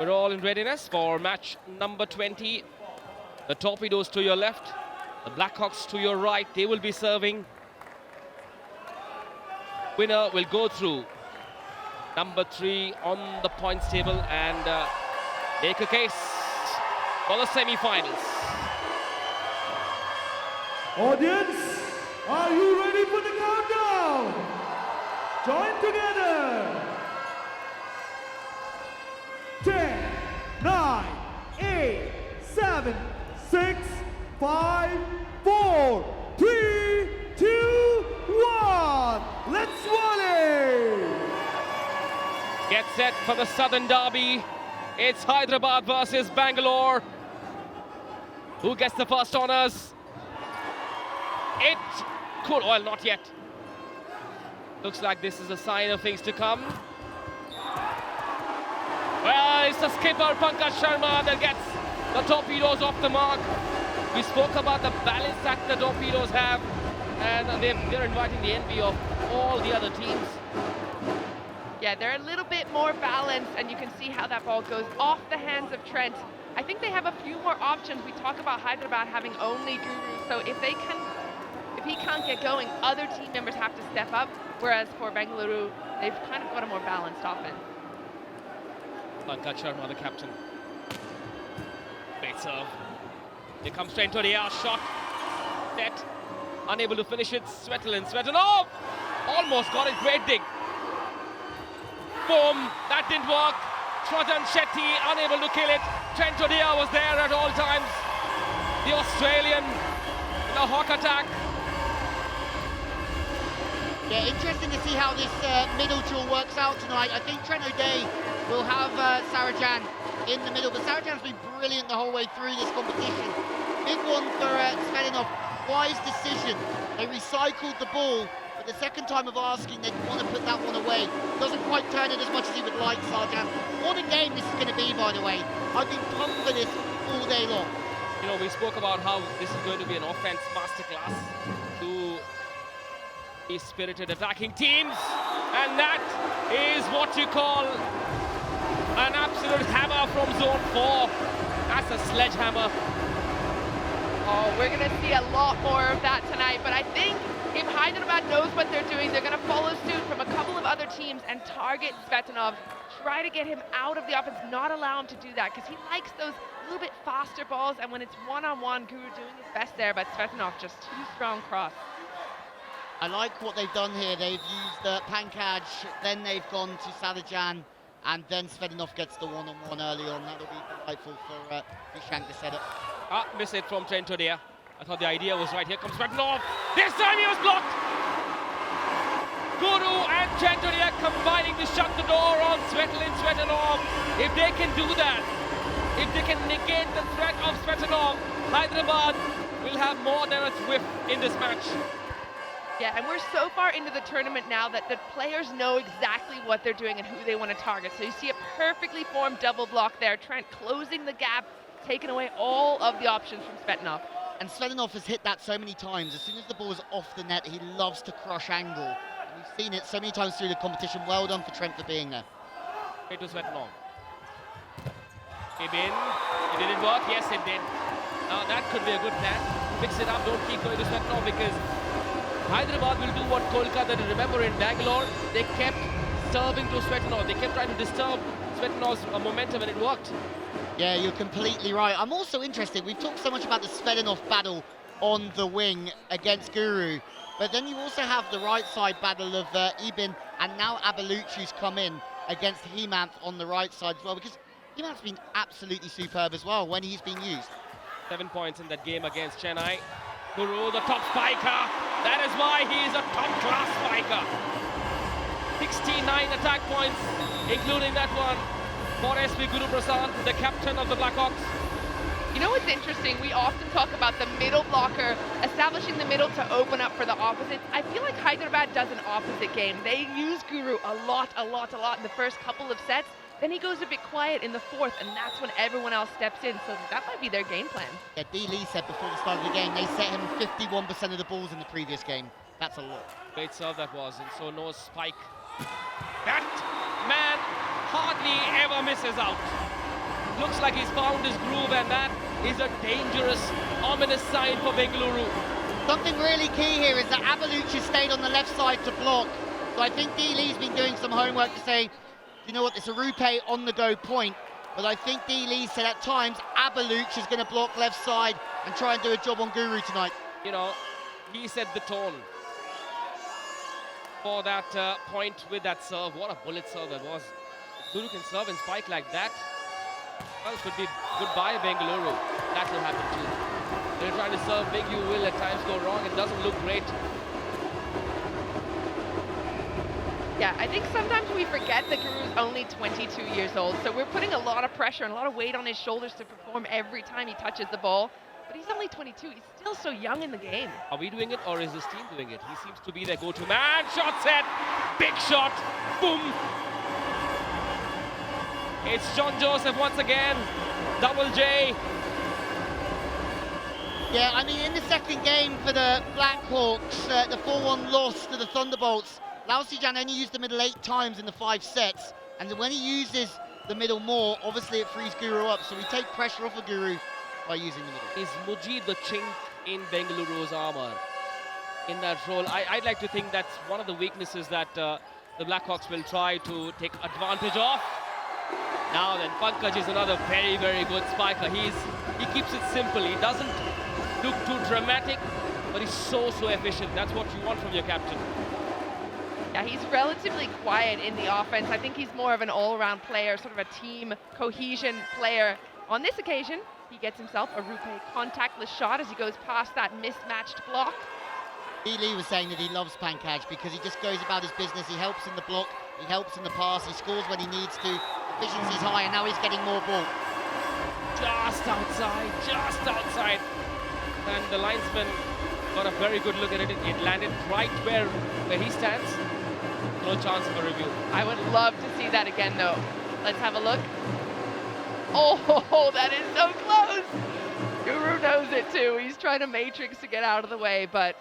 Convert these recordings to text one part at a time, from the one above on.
We're all in readiness for match number 20. The Torpedoes to your left, the Blackhawks to your right. They will be serving. Winner will go through number 3 on the points table and make a case for the semi-finals. Audience, are you ready for the countdown? Join together. 10, 9, 8, 7, 6, 5, 4, 3, 2, 1. Let's volley! Get set for the Southern Derby. It's Hyderabad versus Bangalore. Who gets the first honors? It could, well, not yet. Looks like this is a sign of things to come. Well, it's the skipper, Pankaj Sharma, that gets the Torpedoes off the mark. We spoke about the balance that the Torpedoes have, and they're inviting the envy of all the other teams. Yeah, they're a little bit more balanced, and you can see how that ball goes off the hands of Trent. I think they have a few more options. We talk about Hyderabad having only Guru, so if he can't get going, other team members have to step up, whereas for Bengaluru, they've kind of got a more balanced offense. Pankaj Sharma, the captain. Great serve. Here comes Trent to the air, shot. Set. Unable to finish it. Svetlin. Almost got it. Great dig. Boom. That didn't work. Shraddhan Shetty unable to kill it. Trent Odia was there at all times. The Australian in a hawk attack. Yeah, interesting to see how this middle duel works out tonight. I think Trent O'Day will have Sarajan in the middle, but Sarajan's been brilliant the whole way through this competition. Big one for Svedinov. Wise decision. They recycled the ball, but the second time of asking, they want to put that one away. Doesn't quite turn it as much as he would like, Sarajan. What a game this is going to be, by the way. I've been pumped for this all day long. You know, we spoke about how this is going to be an offense masterclass to these spirited attacking teams, and that is what you call an absolute hammer from zone 4. That's a sledgehammer. Oh, we're going to see a lot more of that tonight, but I think if Hyderabad knows what they're doing, they're going to follow suit from a couple of other teams and target Svetinov, try to get him out of the offense, not allow him to do that, because he likes those little bit faster balls, and when it's one-on-one, Guru doing his best there, but Svetinov just too strong cross. I like what they've done here. They've used Pankaj, then they've gone to Sarajan, and then Svedinov gets the one-on-one early on. That'll be delightful for Vishank to set up. Miss it from Trent Odia. I thought the idea was right. Here comes Svedinov. This time he was blocked. Guru and Trent Odia combining to shut the door on Svedinov. If they can do that, if they can negate the threat of Svedinov, Hyderabad will have more than a whiff in this match. Yeah, and we're so far into the tournament now that the players know exactly what they're doing and who they want to target. So you see a perfectly formed double block there. Trent closing the gap, taking away all of the options from Svetinov. And Svetinov has hit that so many times. As soon as the ball is off the net, he loves to crush angle. And we've seen it so many times through the competition. Well done for Trent for being there. It was Svetinov. Came in. It didn't work. Yes, it did. Now that could be a good plan. Mix it up. Don't keep going to Svetinov, because Hyderabad will do what Kolkata did. Remember in Bangalore, they kept serving to Svetinov. They kept trying to disturb Svetinov's momentum, and it worked. Yeah, you're completely right. I'm also interested. We've talked so much about the Svedinov battle on the wing against Guru, but then you also have the right side battle of Ibin, and now Abelucci's come in against Hemant on the right side as well, because Hemant's been absolutely superb as well when he's been used. 7 points in that game against Chennai. Guru, the top spiker. That is why he is a top-class spiker. 69 attack points, including that one for SP Guru Prasad, the captain of the Blackhawks. You know what's interesting? We often talk about the middle blocker, establishing the middle to open up for the opposites. I feel like Hyderabad does an opposite game. They use Guru a lot in the first couple of sets. Then he goes a bit quiet in the fourth, and that's when everyone else steps in. So that might be their game plan. Yeah, D. Lee said before the start of the game, they set him 51% of the balls in the previous game. That's a lot. Great serve that was, and so no spike. That man hardly ever misses out. looks like he's found his groove, and that is a dangerous, ominous sign for Bengaluru. Something really key here is that Abaluch has stayed on the left side to block. So I think D. Lee's been doing some homework to say, you know what, it's a RuPay on-the-go point. But I think D. Lee said at times Abaluch is going to block left side and try and do a job on Guru tonight. You know, he set the tone for that point with that serve. What a bullet serve that was. If Guru can serve and spike like that, well, it could be goodbye Bengaluru. That will happen too. They're trying to serve big, you will at times go wrong. It doesn't look great. Yeah, I think sometimes we forget that Guru's only 22 years old, so we're putting a lot of pressure and a lot of weight on his shoulders to perform every time he touches the ball. But he's only 22. He's still so young in the game. Are we doing it or is his team doing it? He seems to be their go-to man. Shot set. Big shot. Boom. It's John Joseph once again. Double J. Yeah, I mean, in the second game for the Blackhawks, the 4-1 loss to the Thunderbolts, Lao Sijan only used the middle 8 times in the 5 sets. And when he uses the middle more, obviously it frees Guru up. So we take pressure off of Guru by using the middle. Is Mujib the chink in Bengaluru's armor in that role? I'd like to think that's one of the weaknesses that the Blackhawks will try to take advantage of. Now then, Pankaj is another very, very good spiker. He keeps it simple. He doesn't look too dramatic, but he's so efficient. That's what you want from your captain. Yeah, he's relatively quiet in the offense. I think he's more of an all-around player, sort of a team cohesion player. On this occasion, he gets himself a RuPay contactless shot as he goes past that mismatched block. D. Lee was saying that he loves Pankaj because he just goes about his business. He helps in the block, he helps in the pass, he scores when he needs to. Efficiency's high, and now he's getting more ball. Just outside. And the linesman got a very good look at it. It landed right where he stands. No chance of a review. I would love to see that again, though. Let's have a look. Oh, that is so close. Guru knows it, too. He's trying to matrix to get out of the way, but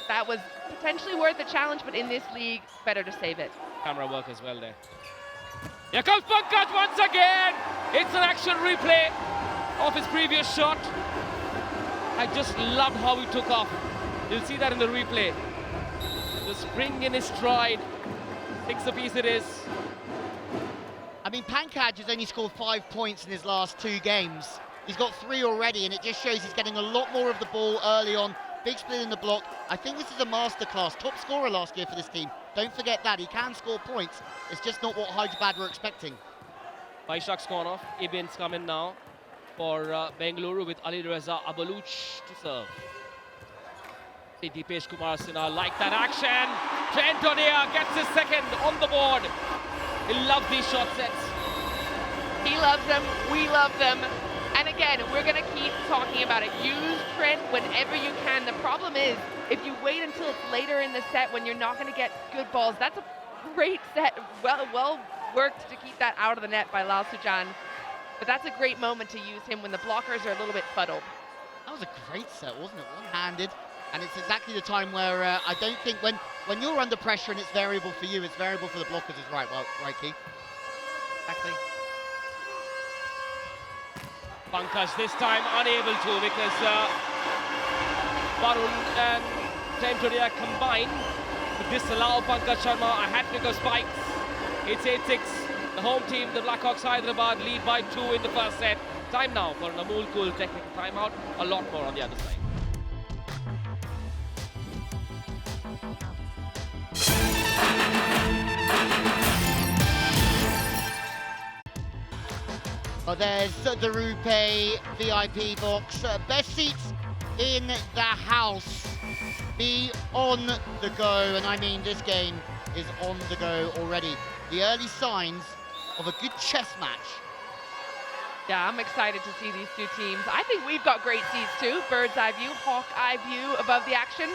that was potentially worth a challenge, but in this league, better to save it. Camera work as well there. Here comes Pankaj once again. It's an action replay of his previous shot. I just loved how he took off. You'll see that in the replay. The spring in his stride. 6 apiece it is. I mean, Pankaj has only scored 5 points in his last 2 games. He's got 3 already, and it just shows he's getting a lot more of the ball early on. Big split in the block. I think this is a masterclass. Top scorer last year for this team. Don't forget that. He can score points. It's just not what Hyderabad were expecting. Vaishak's gone off. Ibin's come in now for Bengaluru with Ali Reza Abaluch to serve. Deepesh Kumar Sinha like that action. Trent O'Neill gets his second on the board. He loves these shot sets. He loves them. We love them. And again, we're going to keep talking about it. Use Trent whenever you can. The problem is, if you wait until it's later in the set when you're not going to get good balls, that's a great set. Well worked to keep that out of the net by Lal Sujan. But that's a great moment to use him when the blockers are a little bit fuddled. That was a great set, wasn't it? One-handed. And it's exactly the time where I don't think when you're under pressure and it's variable for you, it's variable for the blockers as well. Right, Keith? Exactly. Pankaj this time unable to because Varun and Temtoria combined to disallow Pankaj Sharma a hat-trick of spikes. It's 8-6. The home team, the Blackhawks Hyderabad, lead by 2 in the first set. Time now for an Amul Kul technical timeout. A lot more on the other side. Oh, there's the RuPay VIP box. Best seats in the house. Be on the go, and I mean this game is on the go already. The early signs of a good chess match. Yeah, I'm excited to see these two teams. I think we've got great seats too. Bird's eye view, hawk eye view above the action.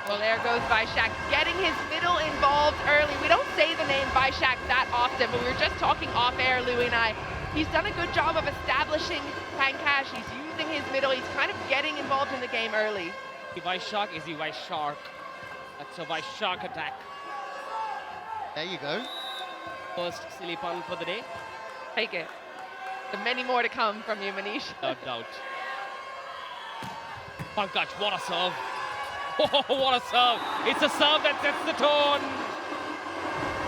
Well, there goes Vaishak, getting his middle involved early. We don't say the name Vaishak that often, but we were just talking off air, Louis and I. He's done a good job of establishing Pankaj. He's using his middle. He's kind of getting involved in the game early. Is he Vaishak? Is he Vaishak? That's a Vaishak attack. There you go. First silly pun for the day. Take it. There are many more to come from you, Manish. No doubt. Pankaj, what a serve. Oh, what a serve. It's a serve that sets the tone.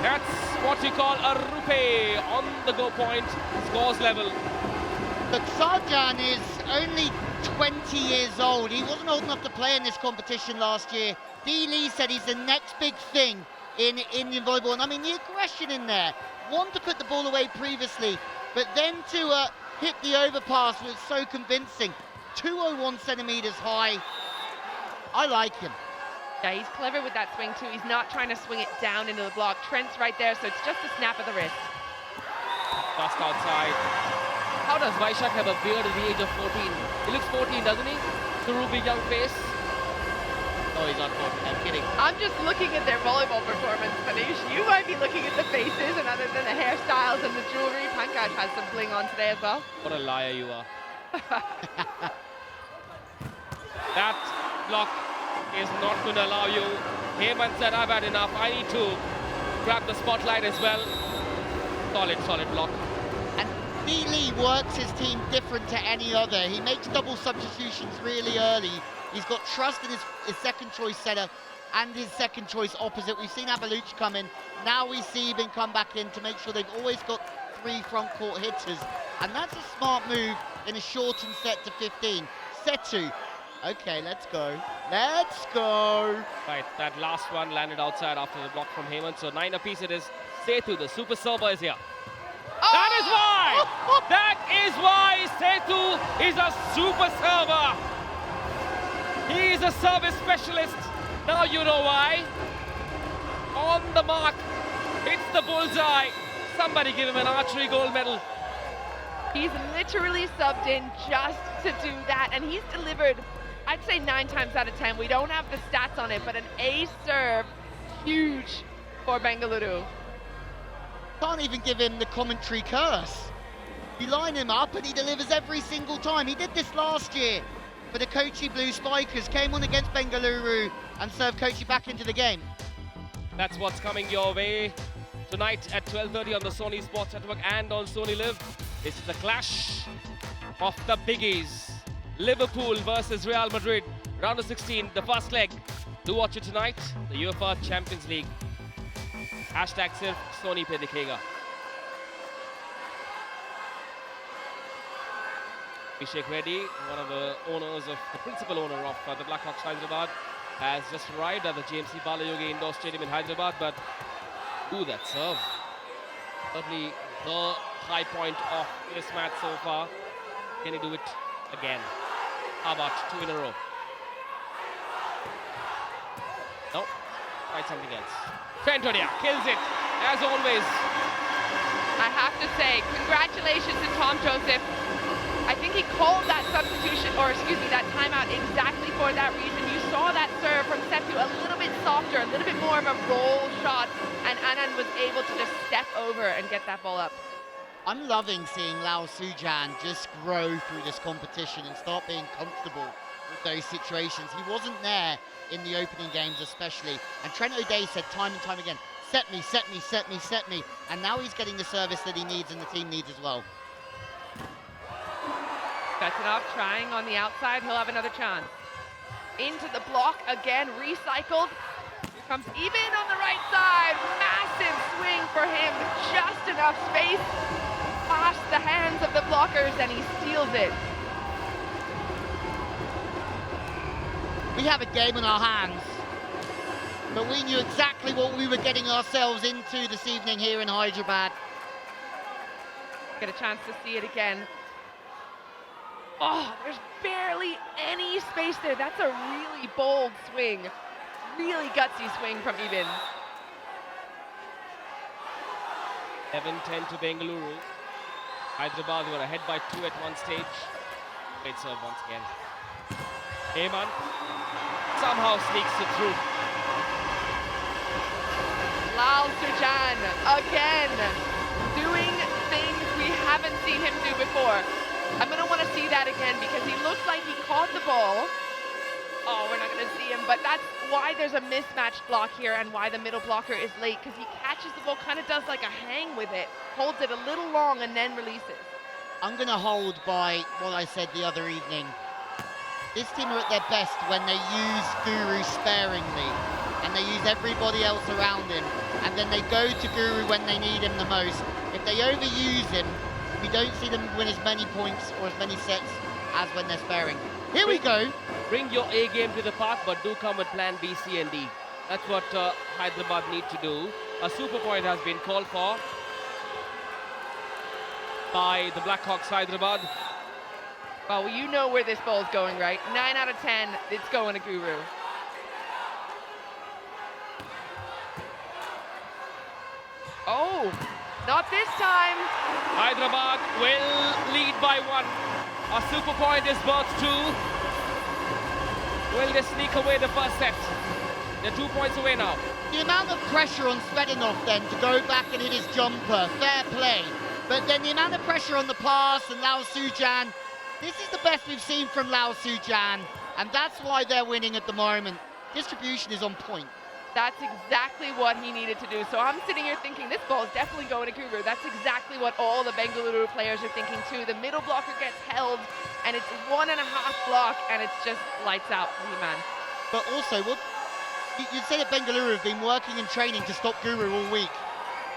That's what you call a RuPay on the go point. Scores level. Look, Sarjan is only 20 years old. He wasn't old enough to play in this competition last year. D. Lee said he's the next big thing in Indian volleyball. And I mean, the aggression in there. One, to put the ball away previously, but then to hit the overpass was so convincing. 201 centimeters high. I like him. Yeah, he's clever with that swing too. He's not trying to swing it down into the block. Trent's right there, so it's just a snap of the wrist. Just outside. How does Vaishak have a beard at the age of 14? He looks 14, doesn't he? The ruby young face. No, he's not 14. I'm kidding. I'm just looking at their volleyball performance, Manish. You might be looking at the faces, and other than the hairstyles and the jewelry, Pankaj has some bling on today as well. What a liar you are. That block is not going to allow you. Heyman said, I've had enough. I need to grab the spotlight as well. Solid block. And D. Lee works his team different to any other. He makes double substitutions really early. He's got trust in his second choice setter and his second choice opposite. We've seen Abaluch come in. Now we see Eben come back in to make sure they've always got 3 front court hitters. And that's a smart move in a shortened set to 15. Setu. Okay, let's go. Let's go. Right, that last one landed outside after the block from Heyman. So 9 apiece it is. Setu, the super server, is here. Oh! That is why! That is why Setu is a super server. He is a service specialist. Now you know why. On the mark, hits the bullseye. Somebody give him an archery gold medal. He's literally subbed in just to do that, and he's delivered, I'd say 9 times out of 10. We don't have the stats on it, but an ace serve, huge for Bengaluru. Can't even give him the commentary curse. You line him up and he delivers every single time. He did this last year for the Kochi Blue Spikers, came on against Bengaluru and served Kochi back into the game. That's what's coming your way tonight at 12:30 on the Sony Sports Network and on Sony Live. This is the clash of the biggies. Liverpool versus Real Madrid, round of 16, the first leg. Do watch it tonight, the UEFA Champions League. Hashtag Sirf Sony Pe Dikhega. Abhishek Reddy, one of the principal owner of the Blackhawks Hyderabad, has just arrived at the GMC Balayogi Indoor Stadium in Hyderabad, but ooh, that serve. Certainly the high point of this match so far. Can he do it again? How about 2 in a row? No, try something else. Trentonia kills it, as always. I have to say, congratulations to Tom Joseph. I think he called that substitution, or excuse me, that timeout exactly for that reason. You saw that serve from Setu a little bit softer, a little bit more of a roll shot, and Anand was able to just step over and get that ball up. I'm loving seeing Lao Sujan just grow through this competition and start being comfortable with those situations. He wasn't there in the opening games especially, and Trent O'Day said time and time again, set me, set me, set me, set me, and now he's getting the service that he needs and the team needs as well. Svetanov trying on the outside, he'll have another chance. Into the block again, recycled. Here comes Eben on the right side, massive swing for him, just enough space past the hands of the blockers, and he steals it. We have a game in our hands, but we knew exactly what we were getting ourselves into this evening here in Hyderabad. Get a chance to see it again. Oh, there's barely any space there. That's a really bold swing. Really gutsy swing from Eben. 11-10 to Bengaluru. Hyderabad were ahead by 2 at one stage. Great serve once again. Heyman somehow sneaks it through. Lal Sujan again doing things we haven't seen him do before. I'm going to want to see that again because he looks like he caught the ball Oh, we're not going to see him, but that's why there's a mismatched block here and why the middle blocker is late, because he catches the ball, kind of does like a hang with it, holds it a little long and then releases. I'm going to hold by what I said the other evening. This team are at their best when they use Guru sparingly and they use everybody else around him, and then they go to Guru when they need him the most. If they overuse him, we don't see them win as many points or as many sets as when they're sparing. Here we go. Bring your A game to the park, but do come with plan B, C, and D. That's what Hyderabad need to do. A super point has been called for by the Blackhawks Hyderabad. Well, you know where this ball's going, right? 9 out of 10, it's going to Guru. Oh, not this time. Hyderabad will lead by 1. A super point is worth 2. Will they sneak away the first set? They're 2 points away now. The amount of pressure on Svedinov then to go back and hit his jumper, fair play. But then the amount of pressure on the pass and Lao Sujan, this is the best we've seen from Lao Sujan, and that's why they're winning at the moment. Distribution is on point. That's exactly what he needed to do. So I'm sitting here thinking this ball is definitely going to Guru. That's exactly what all the Bengaluru players are thinking too. The middle blocker gets held, and it's 1.5 block, and it's just lights out for you, man. But also, what you'd say that Bengaluru have been working and training to stop Guru all week.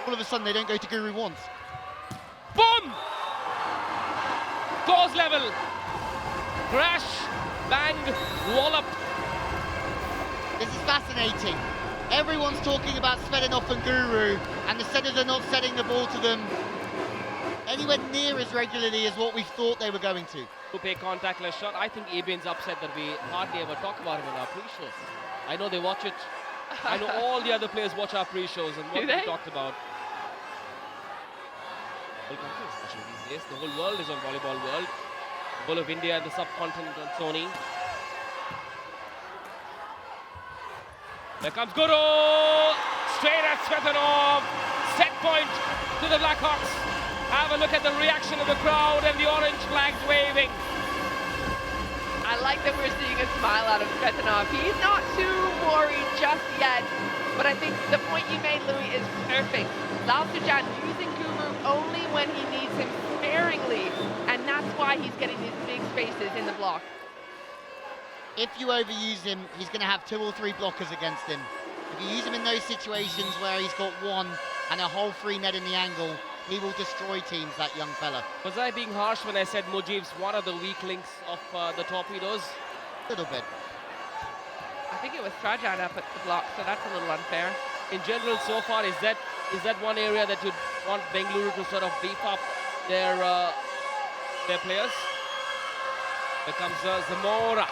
All of a sudden, they don't go to Guru once. Boom! Scores level. Crash, bang, wallop. This is fascinating. Everyone's talking about Svedinov and Guru, and the setters are not setting the ball to them anywhere near as regularly as what we thought they were going to. RuPay contactless shot. I think Abian's upset that we hardly ever talk about him in our pre-shows. I know they watch it. I know all the other players watch our pre-shows and what we talked about. Especially these days. The whole world is on Volleyball World. The whole of India and the subcontinent on Sony. There comes Guru! Straight at Svetanov. Set point to the Blackhawks. Have a look at the reaction of the crowd and the orange flags waving. I like that we're seeing a smile out of Svetanov. He's not too worried just yet, but I think the point you made, Louis, is perfect. Lao Sujan using Guru only when he needs him sparingly, and that's why he's getting these big spaces in the block. If you overuse him, he's going to have 2 or 3 blockers against him. If you use him in those situations where he's got 1 and a whole free net in the angle, he will destroy teams, that young fella. Was I being harsh when I said Mujib's one of the weak links of the Torpedoes? A little bit. I think it was Trajan up at the block, so that's a little unfair. In general, so far, is that one area that you'd want Bengaluru to sort of beef up their players? Here comes Zamora.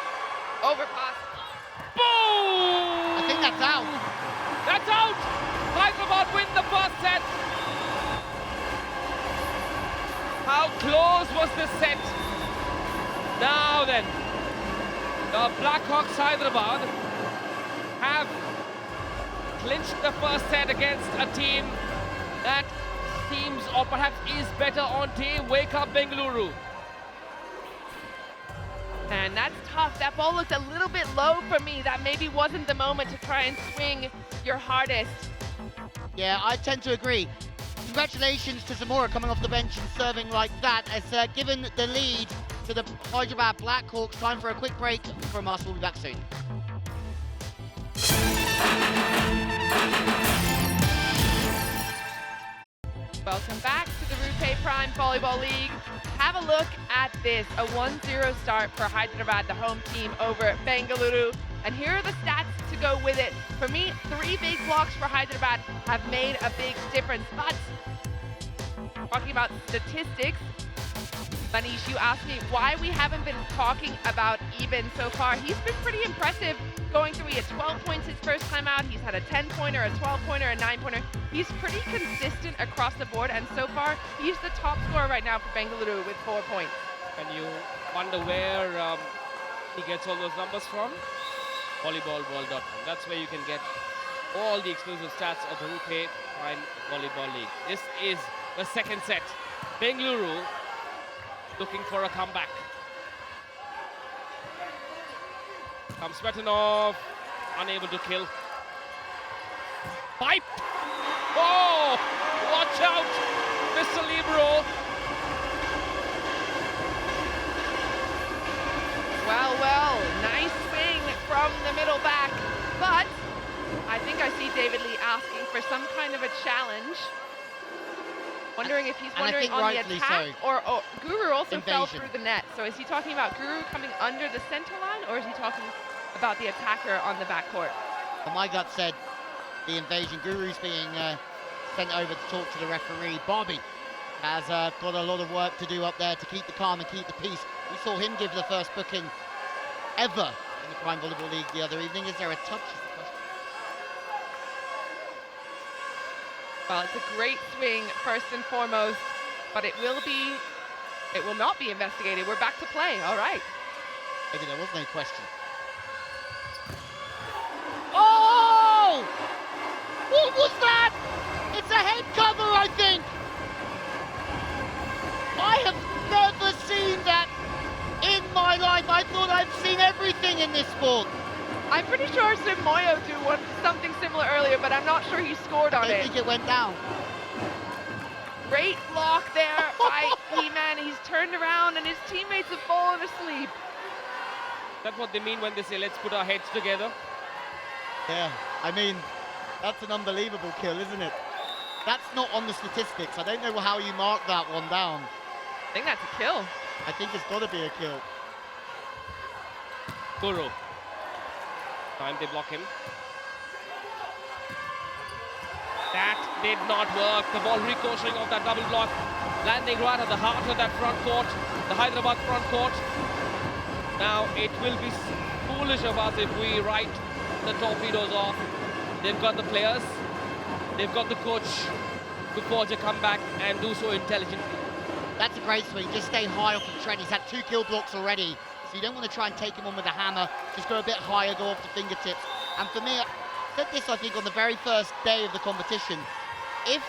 Overpass. Boom! I think that's out. That's out! Hyderabad win the first set. How close was this set? Now then, the Blackhawks Hyderabad have clinched the first set against a team that seems or perhaps is better on team. Wake up Bengaluru. And that's tough. That ball looked a little bit low for me. That maybe wasn't the moment to try and swing your hardest. Yeah, I tend to agree. Congratulations to Zamora coming off the bench and serving like that. Has given the lead to the Hyderabad Blackhawks. Time for a quick break from us. We'll be back soon. Welcome back to the RuPay Prime Volleyball League. Have a look at this, a 1-0 start for Hyderabad, the home team, over Bengaluru. And here are the stats to go with it. For me, 3 big blocks for Hyderabad have made a big difference. But talking about statistics, Manish, you asked me why we haven't been talking about Eben so far. He's been pretty impressive going through. He had 12 points his first time out. He's had a 10-pointer, a 12-pointer, a 9-pointer. He's pretty consistent across the board, and so far, he's the top scorer right now for Bengaluru with 4 points. And you wonder where he gets all those numbers from? VolleyballWorld.com. That's where you can get all the exclusive stats of the RuPay Prime Volleyball League. This is the second set. Bengaluru looking for a comeback. Comes Svetanov, unable to kill. Pipe! Oh! Watch out! Mr. Libero. Well, nice swing from the middle back, but I think I see David Lee asking for some kind of a challenge. Wondering if he's wondering on the attack, or Guru also fell through the net. So is he talking about Guru coming under the center line, or is he talking about the attacker on the backcourt? Well, my gut said the invasion. Guru's being sent over to talk to the referee. Bobby has got a lot of work to do up there to keep the calm and keep the peace. We saw him give the first booking ever in the Prime Volleyball League the other evening. Is there a touch? Well, it's a great swing, first and foremost, but it will not be investigated. We're back to play, all right. Maybe there was no question. Oh! What was that? It's a head cover, I think. I have never seen that in my life. I thought I'd seen everything in this sport. I'm pretty sure Moyo did something similar earlier, but I'm not sure he scored on it. I think it went down. Great block there by E-Man. He's turned around and his teammates have fallen asleep. That's what they mean when they say, let's put our heads together. Yeah, I mean, that's an unbelievable kill, isn't it? That's not on the statistics. I don't know how you mark that one down. I think that's a kill. I think it's got to be a kill. Guru. Time they block him. That did not work. The ball ricocheting off that double block, landing right at the heart of that front court, the Hyderabad front court. Now it will be foolish of us if we write the Torpedoes off. They've got the players, they've got the coach to forge a comeback and do so intelligently. That's a great swing. Just stay high off the trend. He's had 2 kill blocks already, so you don't want to try and take him on with a hammer. Just go a bit higher, go off the fingertips. And for me, I said this, I think, on the very first day of the competition. If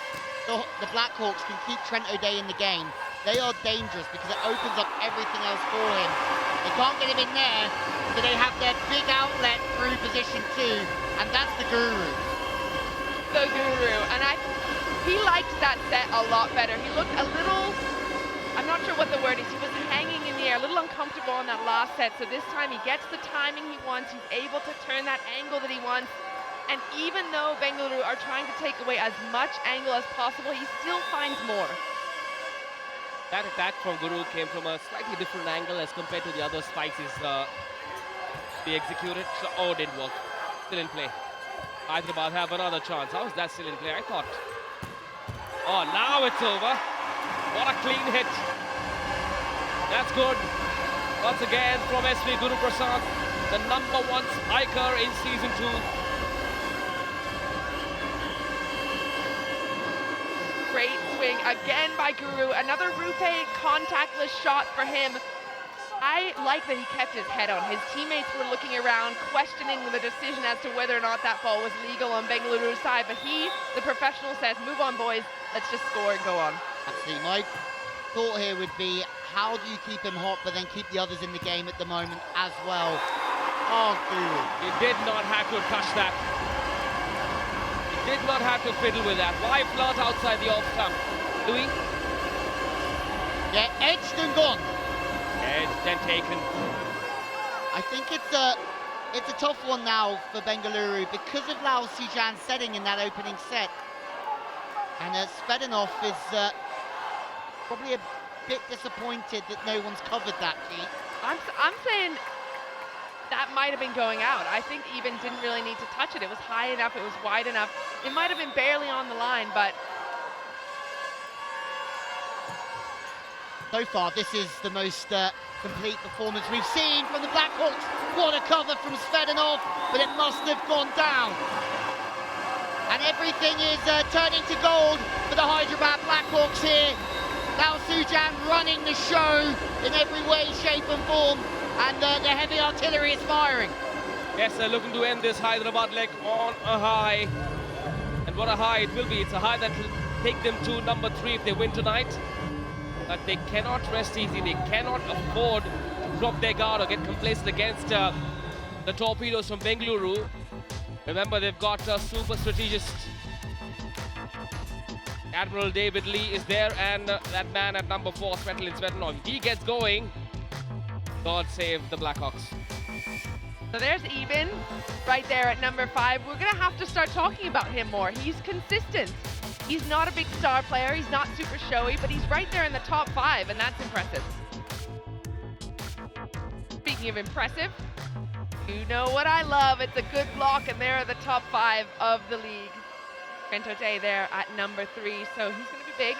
the Blackhawks can keep Trent O'Day in the game, they are dangerous because it opens up everything else for him. They can't get him in there, so they have their big outlet through position 2, and that's the Guru. The Guru, and he liked that set a lot better. He looked a little, I'm not sure what the word is, he was hanging in the air, a little uncomfortable on that last set, so this time he gets the timing he wants, he's able to turn that angle that he wants, and even though Bengaluru are trying to take away as much angle as possible, he still finds more. That attack from Guru came from a slightly different angle as compared to the other spikes he executed. So, oh, it didn't work. Still in play. Hyderabad have another chance. How is that still in play? I thought. Oh, now it's over. What a clean hit. That's good. Once again from SV Guru Prasad, the #1 spiker in season 2. Great swing again by Guru. Another RuPay contactless shot for him. I like that he kept his head on. His teammates were looking around, questioning the decision as to whether or not that ball was legal on Bengaluru's side. But he, the professional, says, move on, boys. Let's just score and go on. Absolutely. My thought here would be, how do you keep him hot, but then keep the others in the game at the moment as well? Oh, Guru. He did not have to touch that. Did not have to fiddle with that. Why flirt outside the off stump? Louis? Yeah, edged and gone. Edged and taken. I think it's a tough one now for Bengaluru because of Lau Sujan's setting in that opening set. And Svetanov is probably a bit disappointed that no one's covered that, Keith. I'm saying that might have been going out. I think Eben didn't really need to touch it. It was high enough, it was wide enough. It might have been barely on the line, but... So far, this is the most complete performance we've seen from the Blackhawks. What a cover from Svetanov, but it must have gone down. And everything is turning to gold for the Hyderabad Blackhawks here. Lau Sujan running the show in every way, shape and form. And the heavy artillery is firing. Yes, they're looking to end this Hyderabad leg on a high. And what a high it will be. It's a high that will take them to #3 if they win tonight. But they cannot rest easy. They cannot afford to drop their guard or get complacent against the Torpedoes from Bengaluru. Remember, they've got a super strategist. Admiral David Lee is there, and that man at number 4, Svetlin Svetanov. He gets going. God save the Blackhawks. So there's Eben right there at number 5. We're going to have to start talking about him more. He's consistent. He's not a big star player. He's not super showy, but he's right there in the top 5, and that's impressive. Speaking of impressive, you know what I love. It's a good block, and they're the top 5 of the league. Ventote there at number 3, so he's going to be big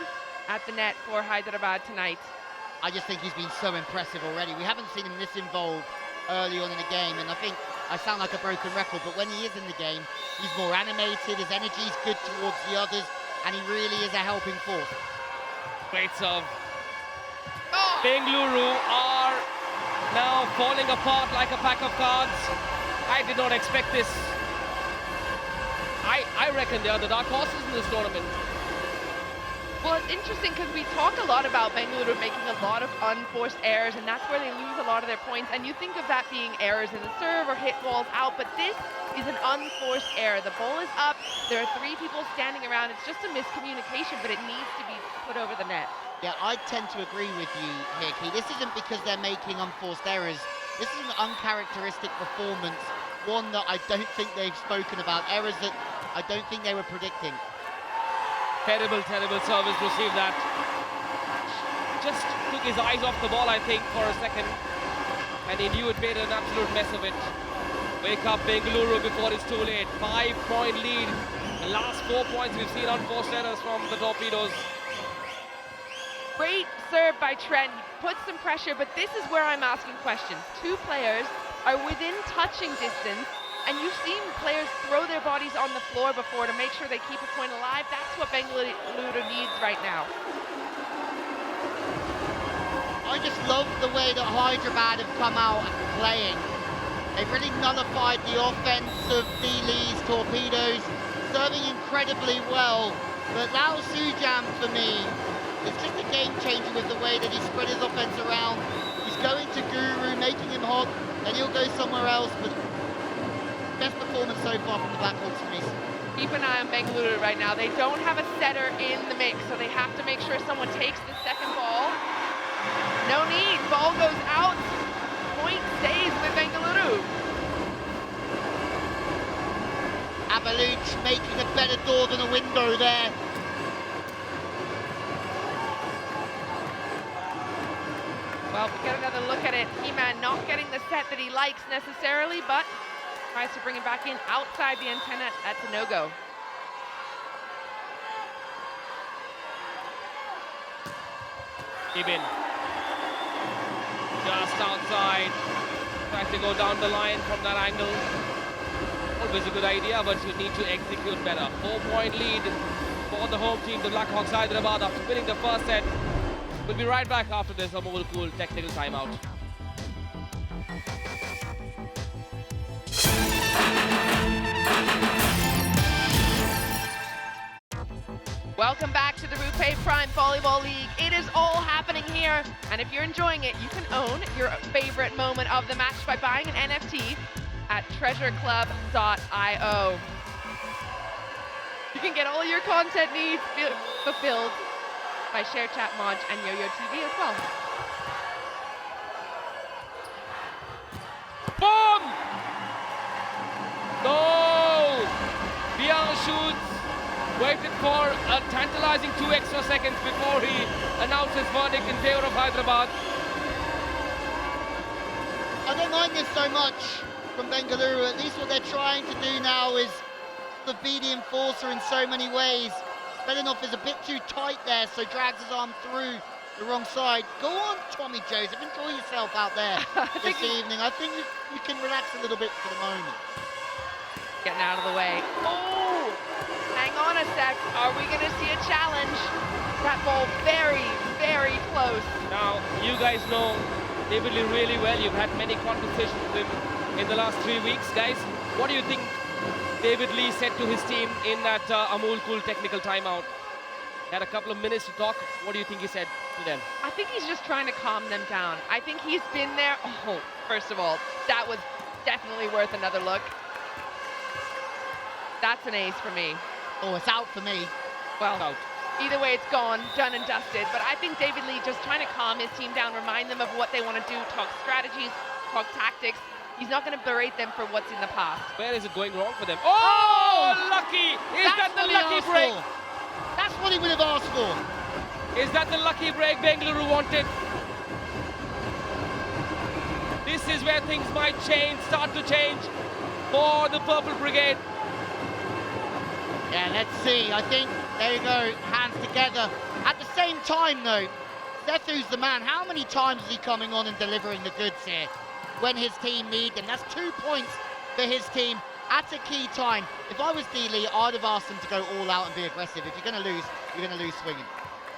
at the net for Hyderabad tonight. I just think he's been so impressive already. We haven't seen him this involved early on in the game, and I think I sound like a broken record, but when he is in the game, he's more animated, his energy's good towards the others, and he really is a helping force. Great serve. Bengaluru are now falling apart like a pack of cards. I did not expect this. I reckon they are the dark horses in this tournament. Well, it's interesting because we talk a lot about Bengaluru making a lot of unforced errors, and that's where they lose a lot of their points. And you think of that being errors in the serve or hit balls out, but this is an unforced error. The ball is up, there are 3 people standing around. It's just a miscommunication, but it needs to be put over the net. Yeah, I tend to agree with you here, Key. This isn't because they're making unforced errors. This is an uncharacteristic performance, one that I don't think they've spoken about, errors that I don't think they were predicting. Terrible service, received that. Just took his eyes off the ball, I think, for a second. And he knew it made an absolute mess of it. Wake up Bengaluru before it's too late. 5-point lead. The last 4 points we've seen unforced errors from the Torpedoes. Great serve by Trent. He puts some pressure, but this is where I'm asking questions. 2 players are within touching distance, and you've seen players throw their bodies on the floor before to make sure they keep a point alive. That's what Bengaluru needs right now. I just love the way that Hyderabad have come out playing. They've really nullified the offense of D-Lee's Torpedoes, serving incredibly well. But Lao Sujam, for me, is just a game changer with the way that he spread his offense around. He's going to Guru, making him hot, then he'll go somewhere else. But best performance so far from the Blackhawks for me. Keep an eye on Bengaluru right now. They don't have a setter in the mix, so they have to make sure someone takes the second ball. No need. Ball goes out. Point stays with Bengaluru. Avalanche making a better door than a window there. Well, we get another look at it. He-Man not getting the set that he likes necessarily, but tries to bring it back in outside the antenna. That's a no-go. Eben. Just outside. Tries to go down the line from that angle. Always a good idea, but you need to execute better. 4-point lead for the home team, the Blackhawks Hyderabad, after winning the first set. We'll be right back after this Mobile Cool technical timeout. Welcome back to the RuPay Prime Volleyball League. It is all happening here, and if you're enjoying it, you can own your favorite moment of the match by buying an NFT at treasureclub.io. You can get all your content needs fulfilled by ShareChat Mod and Yo-Yo TV as well. Boom! No! Bial shoots. Waited for a tantalizing 2 extra seconds before he announced his verdict in favor of Hyderabad. I don't mind this so much from Bengaluru. At least what they're trying to do now is to be the enforcer in so many ways. Svetanov is a bit too tight there, so drags his arm through the wrong side. Go on, Tommy Joseph, enjoy yourself out there this evening. I think you can relax a little bit for the moment. Getting out of the way. Oh! Hang on a sec. Are we going to see a challenge? That ball very, very close. Now, you guys know David Lee really well. You've had many conversations with him in the last 3 weeks. Guys, what do you think David Lee said to his team in that Amul Cool technical timeout? Had a couple of minutes to talk. What do you think he said to them? I think he's just trying to calm them down. I think he's been there. Oh, first of all, that was definitely worth another look. That's an ace for me. Oh, it's out for me. Well, Out. either way, it's gone, done and dusted. But I think David Lee just trying to calm his team down, remind them of what they want to do, talk strategies, talk tactics. He's not going to berate them for what's in the past. Where is it going wrong for them? Oh, lucky! Is that the lucky break? That's what he would have asked for. Is that the lucky break Bengaluru wanted? This is where things might change, start to change for the Purple Brigade. Yeah, let's see. I think, there you go, hands together. At the same time, though, Sethu's the man. How many times is he coming on and delivering the goods here when his team need them? That's 2 points for his team at a key time. If I was D-Lee, I'd have asked him to go all out and be aggressive. If you're going to lose, you're going to lose swinging.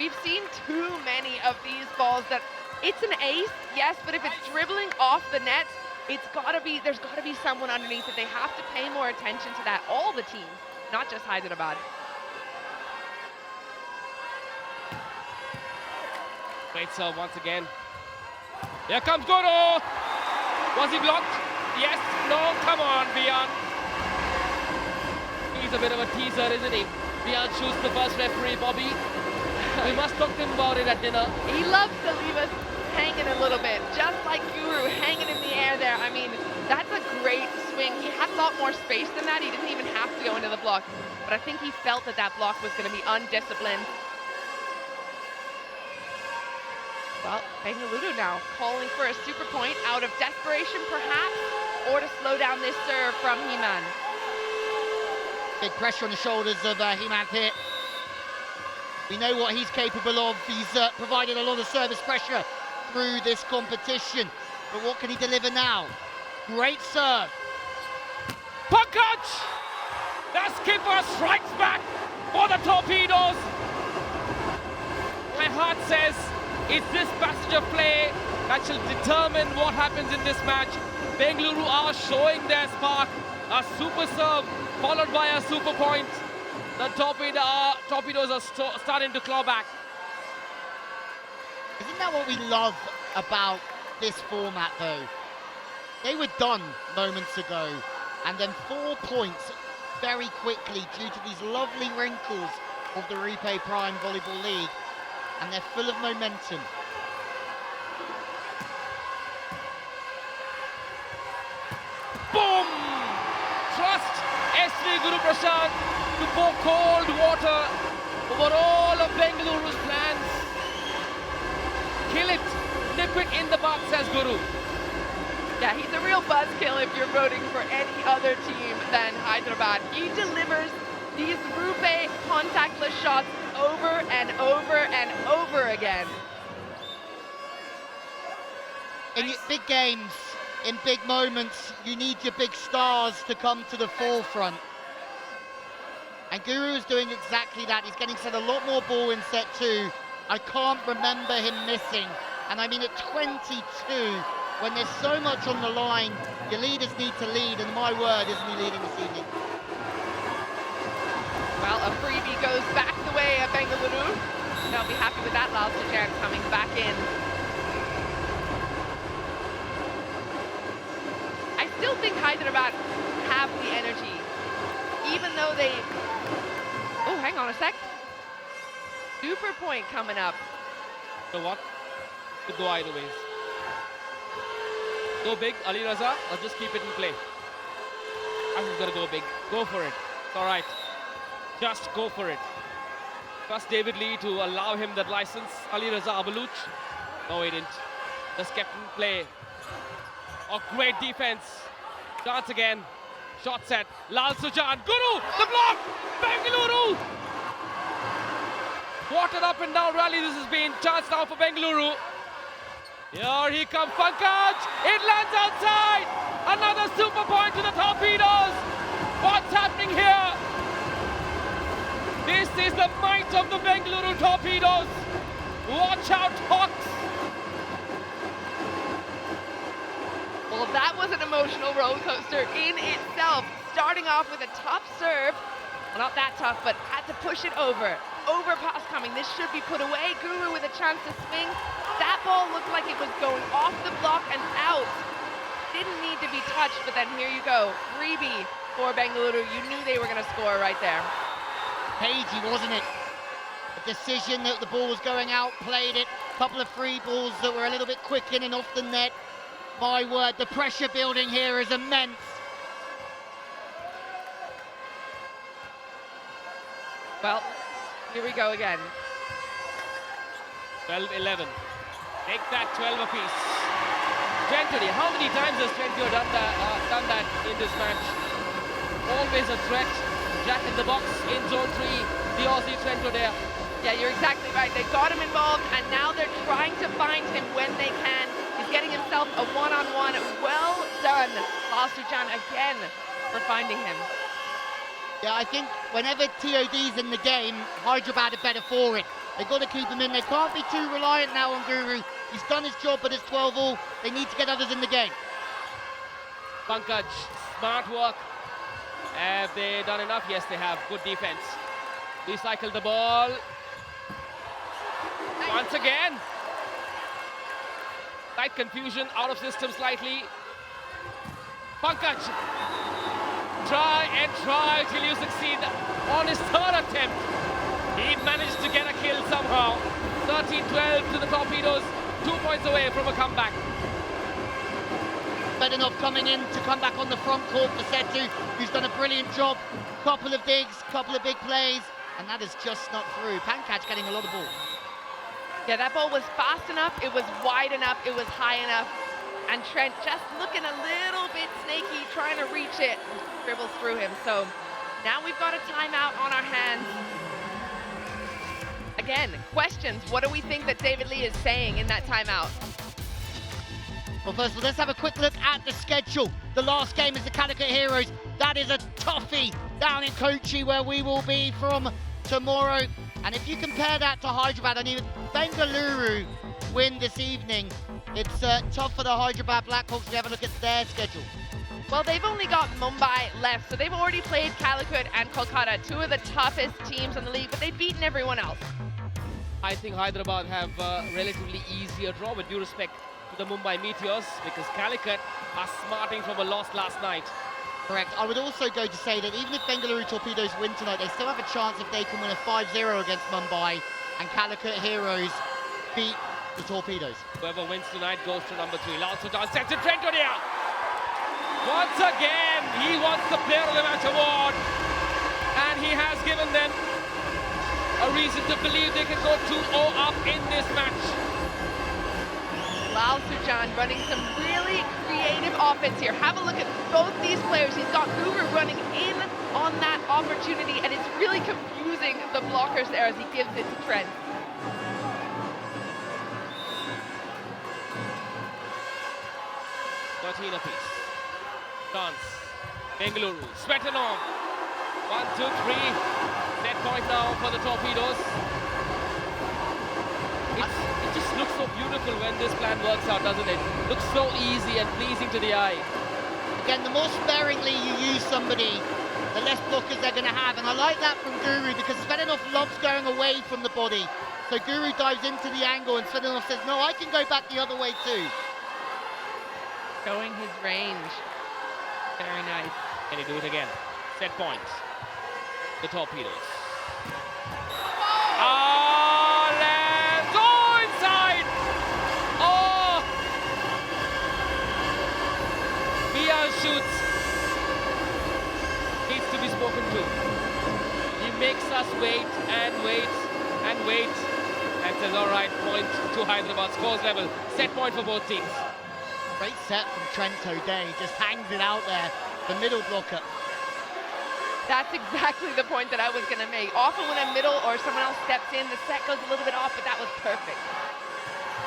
We've seen too many of these balls that it's an ace, yes, but if it's dribbling off the net, there's got to be someone underneath it. They have to pay more attention to that. All the teams, not just Hyderabad. Great serve once again. Here comes Guru. Was he blocked? Yes. No. Come on, Bian. He's a bit of a teaser, isn't he? Bian shoots the first referee, Bobby. We must talk to him about it at dinner. He loves to leave us hanging a little bit, just like Guru hanging in the air there. I mean, that's a great swing. He had a lot more space than that. He didn't even have to go into the block. But I think he felt that that block was going to be undisciplined. Well, Bengaluru now calling for a super point out of desperation, perhaps, or to slow down this serve from Heman. Big pressure on the shoulders of Heman here. We know what he's capable of. He's provided a lot of service pressure through this competition. But what can he deliver now? Great serve. Pankaj! The skipper strikes back for the Torpedoes. My heart says it's this passage of play that shall determine what happens in this match. Bengaluru are showing their spark. A super serve followed by a super point. The Torpedoes are starting to claw back. Isn't that what we love about this format, though? They were done moments ago, and then 4 points very quickly due to these lovely wrinkles of the RuPay Prime Volleyball League, and they're full of momentum. Boom! Trust SV Guru Prasad to pour cold water over all of Bengaluru's plans. Kill it, nip it in the bud, says Guru. Yeah, he's a real buzzkill if you're voting for any other team than Hyderabad. He delivers these RuPay contactless shots over and over and over again. In big games, in big moments, you need your big stars to come to the forefront. And Guru is doing exactly that. He's getting set a lot more ball in set 2. I can't remember him missing. And I mean at 22, when there's so much on the line, your leaders need to lead, and my word, isn't he leading this evening? Well, a freebie goes back the way of Bengaluru. They'll be happy with that. Lal Sujan coming back in. I still think Hyderabad have the energy, even though they... Oh, hang on a sec. Super point coming up. So what? Could go either ways. Go big, Ali Raza, or just keep it in play. I'm just gonna go big. Go for it. It's all right. Just go for it. Trust David Lee to allow him that license. Ali Raza Abaluch. No, he didn't. Just kept in play. Oh, great defense. Chance again. Shot set. Lal Sujan. Guru! The block! Bengaluru! What an up and down rally this has been. Chance now for Bengaluru. Here he comes, Pankaj. It lands outside. Another super point to the Torpedoes. What's happening here? This is the might of the Bengaluru Torpedoes. Watch out, Hawks. Well, that was an emotional roller coaster in itself. Starting off with a tough serve. Well, not that tough, but had to push it over. Overpass coming. This should be put away. Guru with a chance to swing. That ball looked like it was going off the block and out. didn't need to be touched, but then here you go. Freebie for Bengaluru. You knew they were going to score right there. Cagey, wasn't it? A decision that the ball was going out, played it. Couple of free balls that were a little bit quick in and off the net. My word, the pressure building here is immense. Well, here we go again. 12-11. Take that 12 apiece. Trentody, how many times has Trentody done that in this match? Always a threat. Jack in the box in zone 3. The Aussie Trentody there. Yeah, you're exactly right. They got him involved, and now they're trying to find him when they can. He's getting himself a one-on-one. Well done, Sujan again for finding him. Yeah, I think whenever TOD's in the game, Hyderabad are better for it. They've got to keep him in. They can't be too reliant now on Guru. He's done his job, but it's 12-all. They need to get others in the game. Pankaj, smart work. Have they done enough? Yes, they have. Good defense. Recycle the ball. Once again. Slight confusion, out of system slightly. Pankaj. Try and try till you succeed on his third attempt. He managed to get a kill somehow. 13-12 to the Torpedoes. 2 points away from a comeback. Bedinov coming in to come back on the front court for Setu, who's done a brilliant job. Couple of digs, couple of big plays, and that is just not through. Pankaj getting a lot of ball. Yeah, that ball was fast enough, it was wide enough, it was high enough. And Trent just looking a little bit snaky, trying to reach it. Dribbles through him. So now we've got a timeout on our hands. Again, questions. What do we think that David Lee is saying in that timeout? Well, first of all, let's have a quick look at the schedule. The last game is the Calicut Heroes. That is a toughie down in Kochi, where we will be from tomorrow. And if you compare that to Hyderabad, and even Bengaluru win this evening, it's tough for the Hyderabad Blackhawks to have a look at their schedule. Well, they've only got Mumbai left, so they've already played Calicut and Kolkata, two of the toughest teams in the league, but they've beaten everyone else. I think Hyderabad have a relatively easier draw, with due respect to the Mumbai Meteors, because Calicut are smarting from a loss last night. Correct. I would also go to say that even if Bengaluru Torpedoes win tonight, they still have a chance if they can win a 5-0 against Mumbai and Calicut Heroes beat the Torpedoes. Whoever wins tonight goes to number 3. Sujan sets it, Trentody. Once again, he wants the Player of the Match award, and he has given them a reason to believe they can go 2-0 up in this match. Sujan running some really creative offense here. Have a look at both these players. He's got Guru running in on that opportunity, and it's really confusing the blockers there as he gives it to Trent. $13 apiece. Dance. Bengaluru. Svetanov. 1, 2, 3. Set point now for the Torpedoes. It just looks so beautiful when this plan works out, doesn't it? Looks so easy and pleasing to the eye. Again, the more sparingly you use somebody, the less blockers they're going to have. And I like that from Guru, because Svetanov loves going away from the body. So Guru dives into the angle, and Svetanov says, no, I can go back the other way too. Showing his range. Very nice. Can he do it again? Set point. The Torpedoes. Let's go inside! Oh! Mia shoots. Needs to be spoken to. He makes us wait and wait and wait, and says, all right, point to Hyderabad. Scores level. Set point for both teams. Great set from Trent O'Day, just hangs it out there, the middle blocker. That's exactly the point that I was going to make. Often when a middle or someone else steps in, the set goes a little bit off, but that was perfect.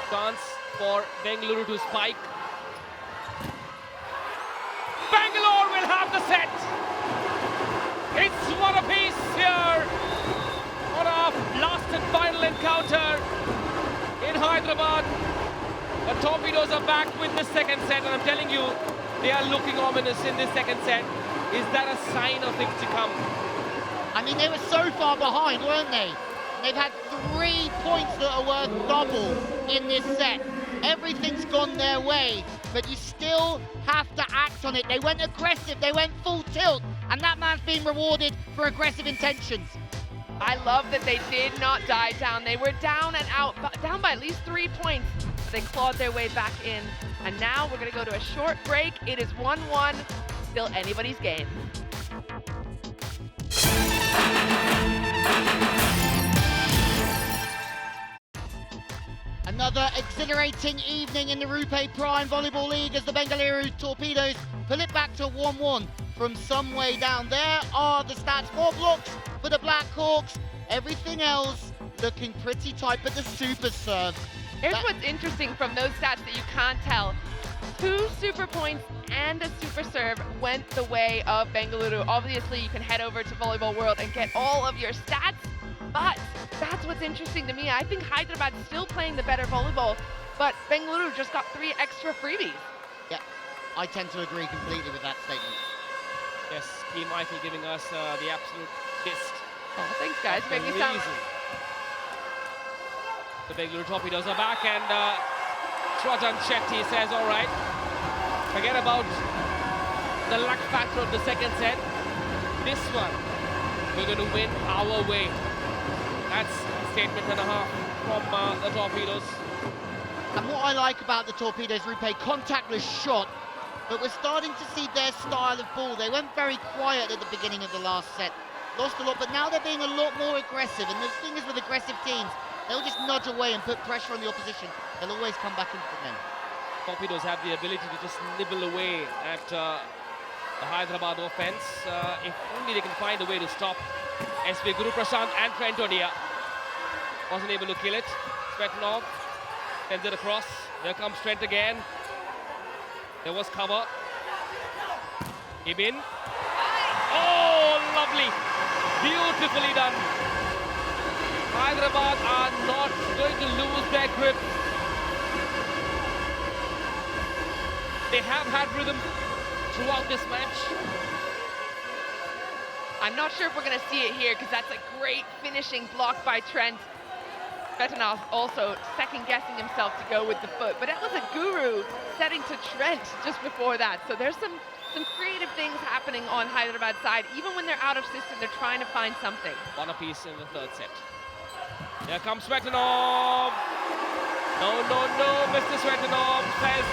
Chance for Bengaluru to spike. Bangalore will have the set. It's one apiece here on our last and final encounter in Hyderabad. The Torpedoes are back with the second set, and I'm telling you, they are looking ominous in this second set. Is that a sign of things to come? I mean, they were so far behind, weren't they? They've had 3 points that are worth double in this set. Everything's gone their way, but you still have to act on it. They went aggressive, they went full tilt, and that man's being rewarded for aggressive intentions. I love that they did not die down. They were down and out, down by at least 3 points. They clawed their way back in, and now we're gonna go to a short break. It is 1-1, still anybody's game. Another exhilarating evening in the RuPay Prime Volleyball League as the Bengaluru Torpedoes pull it back to 1-1 from some way down. There are the stats. 4 blocks for the Black Hawks. Everything else looking pretty tight, but the super serve. Here's what's interesting from those stats that you can't tell. 2 super points and a super serve went the way of Bengaluru. Obviously, you can head over to Volleyball World and get all of your stats, but that's what's interesting to me. I think Hyderabad's still playing the better volleyball, but Bengaluru just got 3 extra freebies. Yeah, I tend to agree completely with that statement. Yes, Team Michael giving us the absolute gist. Oh, thanks, guys. Make me sound... The Bengaluru Torpedoes are back, and Trajan Shetty says, all right, forget about the luck factor of the second set. This one, we're going to win our way. That's a statement and a half from the Torpedoes. And what I like about the Torpedoes, RuPay, contactless shot, but we're starting to see their style of ball. They went very quiet at the beginning of the last set, lost a lot, but now they're being a lot more aggressive. And the thing is with aggressive teams, they'll just nudge away and put pressure on the opposition. They'll always come back into the net. Torpedoes have the ability to just nibble away at the Hyderabad offense. If only they can find a way to stop SP Guru Prashant and Trent Odia. Wasn't able to kill it. Svetanov sends it across. Here comes Trent again. There was cover. Ibin. Oh, lovely. Beautifully done. Hyderabad are not going to lose their grip. They have had rhythm throughout this match. I'm not sure if we're going to see it here because that's a great finishing block by Trent. Svetanov also second-guessing himself to go with the foot, but it was a Guru setting to Trent just before that. So there's some creative things happening on Hyderabad's side. Even when they're out of system, they're trying to find something. One apiece in the third set. Here comes Svetanov. No, no, no, Mr. Svetanov says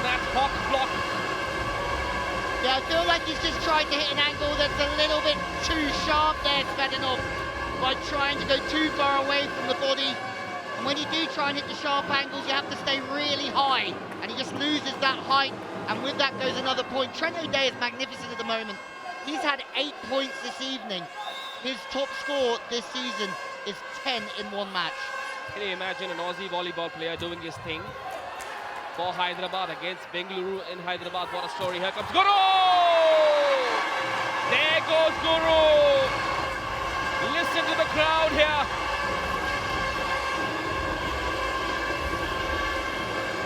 that hawk block. Yeah, I feel like he's just tried to hit an angle that's a little bit too sharp there, Svetanov, by trying to go too far away from the body. And when you do try and hit the sharp angles, you have to stay really high, and he just loses that height, and with that goes another point. Trent O'Day is magnificent at the moment. He's had 8 points this evening. His top score this season is 10 in one match. Can you imagine an Aussie volleyball player doing his thing for Hyderabad against Bengaluru in Hyderabad? What a story. Here comes Guru! There goes Guru! Listen to the crowd here.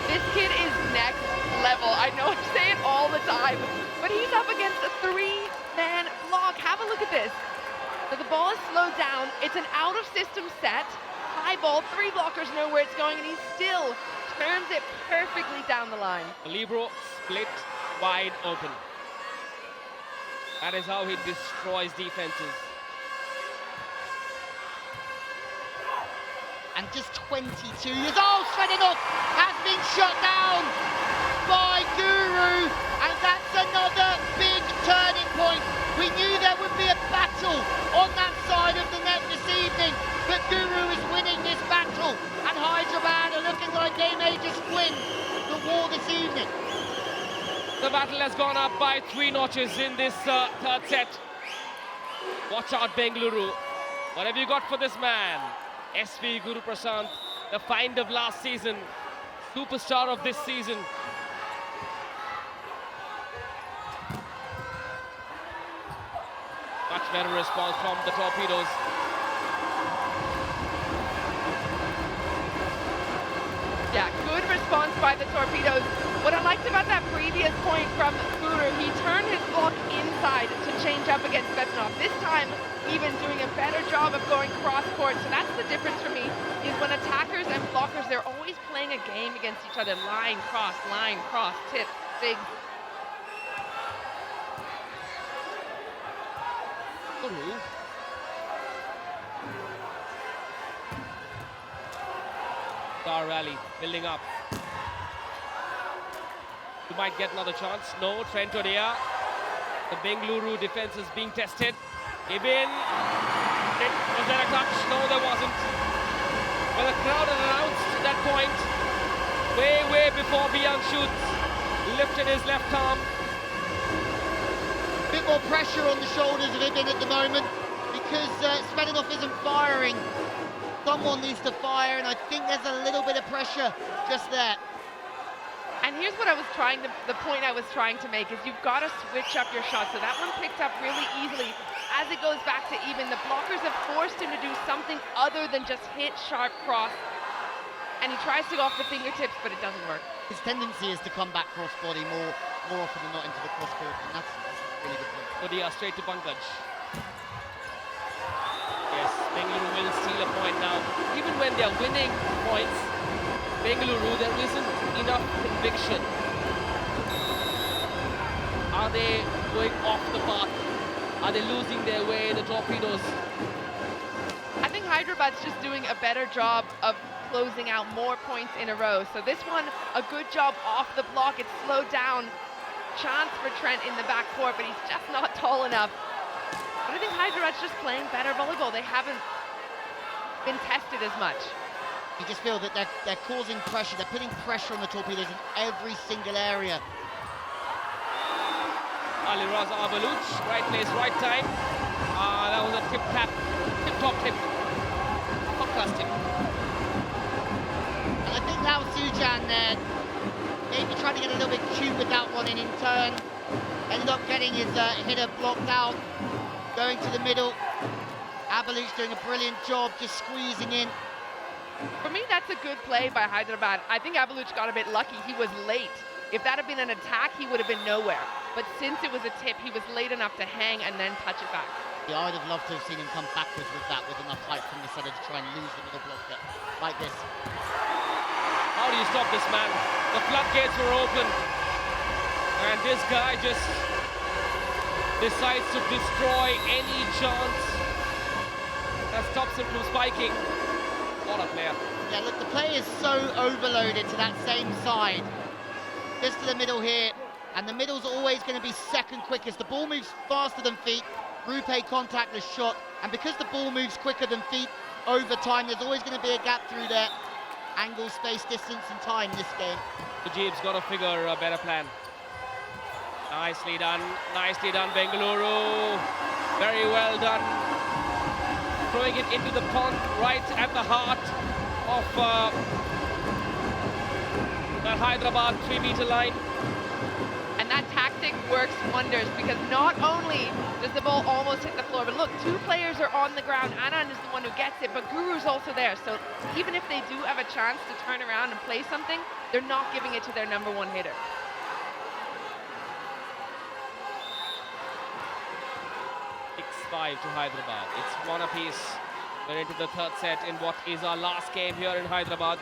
This kid is next level. I know I say it all the time, but he's up against a 3-man block. Have a look at this. So the ball is slowed down. It's an out-of-system set. High ball, 3 blockers know where it's going, and he still turns it perfectly down the line. The libero split wide open. That is how he destroys defenses. And just 22 years old, Svetanov has been shut down by Guru, and that's another big turning point. We knew there would be a battle on that side of the net this evening, but Guru is winning this battle, and Hyderabad are looking like they may just win the war this evening. The battle has gone up by 3 notches in this third set. Watch out, Bengaluru. What have you got for this man? SP Guru Prashant, the find of last season, superstar of this season. Much better response from the Torpedoes. Yeah, good response by the Torpedoes. What I liked about that previous point from Guru, he turned his block inside to change up against Svetanov. This time, even doing a better job of going cross court. So that's the difference for me, is when attackers and blockers, they're always playing playing a game against each other, line, cross, tip, big. Guru. Star rally, building up. You might get another chance. No, Trent Odia. The Bengaluru defense is being tested. Ibn. Was there a touch? No, there wasn't. Well, the crowd had announced that point way before Bian shoots. Lifted his left arm. A bit more pressure on the shoulders of Ibn at the moment because Svedinov isn't firing. Someone needs to fire, and I think there's a little bit of pressure just there. And here's what the point I was trying to make is you've got to switch up your shot. So that one picked up really easily. As it goes back to Ibn, the blockers have forced him to do something other than just hit sharp cross. And he tries to go off the fingertips, but it doesn't work. His tendency is to come back cross-body more often than not into the cross-court, and that's a really good point. Odia straight to Pankaj. Yes, Bengaluru will steal a point now. Even when they are winning points, Bengaluru, there isn't enough conviction. Are they going off the path? Are they losing their way, the Torpedoes? I think Hyderabad's just doing a better job of closing out more points in a row. So this one, a good job off the block. It's slowed down. Chance for Trent in the backcourt, but he's just not tall enough. But I think Hyderabad's just playing better volleyball. They haven't been tested as much. You just feel that they're causing pressure. They're putting pressure on the Torpedoes in every single area. Ali Raza Abaluch, right place, right time. That was a tip-top tip. Podcast tip. And I think Lao Sujan there maybe trying to get a little bit cute with that one, and in turn ended up getting his hitter blocked out, going to the middle. Abaluch doing a brilliant job, just squeezing in. For me, that's a good play by Hyderabad. I think Abaluch got a bit lucky. He was late. If that had been an attack, he would have been nowhere. But since it was a tip, he was late enough to hang and then touch it back. Yeah, I'd have loved to have seen him come backwards with that, with enough height from the center to try and lose the middle blocker like this. How do you stop this man? The floodgates were open. And this guy just decides to destroy any chance that stops him from spiking. What a player. Yeah, look, the play is so overloaded to that same side. Just to the middle here, and the middle's always going to be second quickest. The ball moves faster than feet. RuPay contactless shot, and because the ball moves quicker than feet over time, there's always going to be a gap through there. Angle, space, distance, and time this game. Mujib's got to figure a better plan. Nicely done, Bengaluru. Very well done. Throwing it into the pond right at the heart of that Hyderabad 3-meter line. And that tactic works wonders because not only does the ball almost hit the floor, but look, two players are on the ground. Anand is the one who gets it, but Guru's also there. So even if they do have a chance to turn around and play something, they're not giving it to their number one hitter. To Hyderabad. It's one apiece. We're into the third set in what is our last game here in Hyderabad.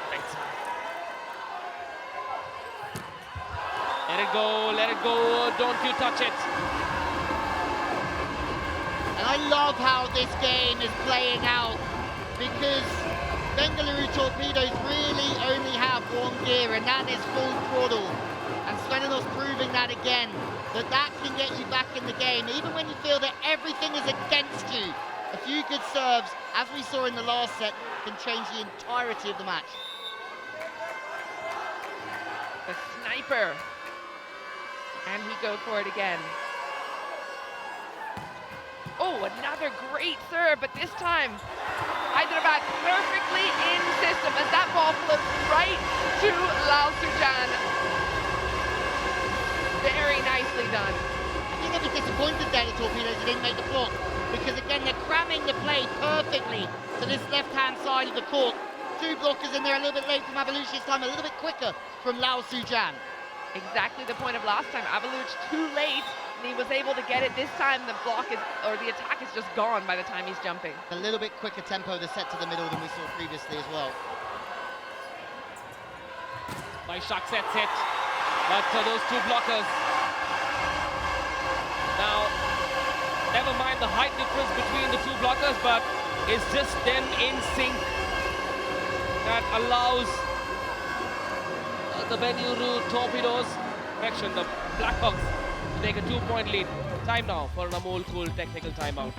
Thanks. Let it go, don't you touch it. And I love how this game is playing out because Bengaluru Torpedoes really only have one gear, and that is full throttle. And Sveninov's proving that again, that can get you back in the game, even when you feel that everything is against you. A few good serves, as we saw in the last set, can change the entirety of the match. The sniper. And he goes for it again. Oh, another great serve, but this time, Hyderabad perfectly in system as that ball flips right to Lal Sujan. Very nicely done. I think they'll be disappointed there, the Torpedoes, they didn't make the block, because again, they're cramming the play perfectly to this left-hand side of the court. Two blockers in there, a little bit late from Abaluch this time, a little bit quicker from Lal Sujan. Exactly the point of last time. Abaluch too late, and he was able to get it. This time the block is, or the attack is just gone by the time he's jumping. A little bit quicker tempo, the set to the middle than we saw previously as well. Shak sets it, but those two blockers. Now, never mind the height difference between the two blockers, but it's just them in sync that allows the Bengaluru Torpedoes, the Blackhawks, to take a 2-point lead. Time now for an Amol Cool technical timeout.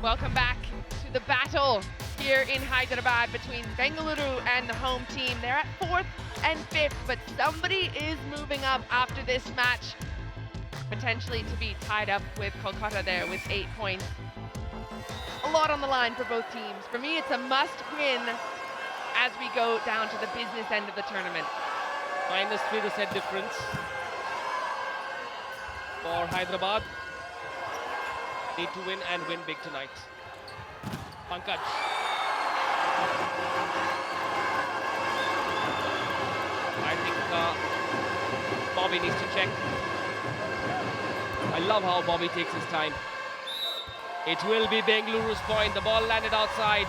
Welcome back to the battle here in Hyderabad between Bengaluru and the home team. They're at 4th and 5th, but somebody is moving up after this match, potentially to be tied up with Kolkata there with 8 points. A lot on the line for both teams. For me, it's a must-win as we go down to the business end of the tournament. -3 the set difference for Hyderabad. Need to win and win big tonight. Pankaj. I think Bobby needs to check. I love how Bobby takes his time. It will be Bengaluru's point. The ball landed outside.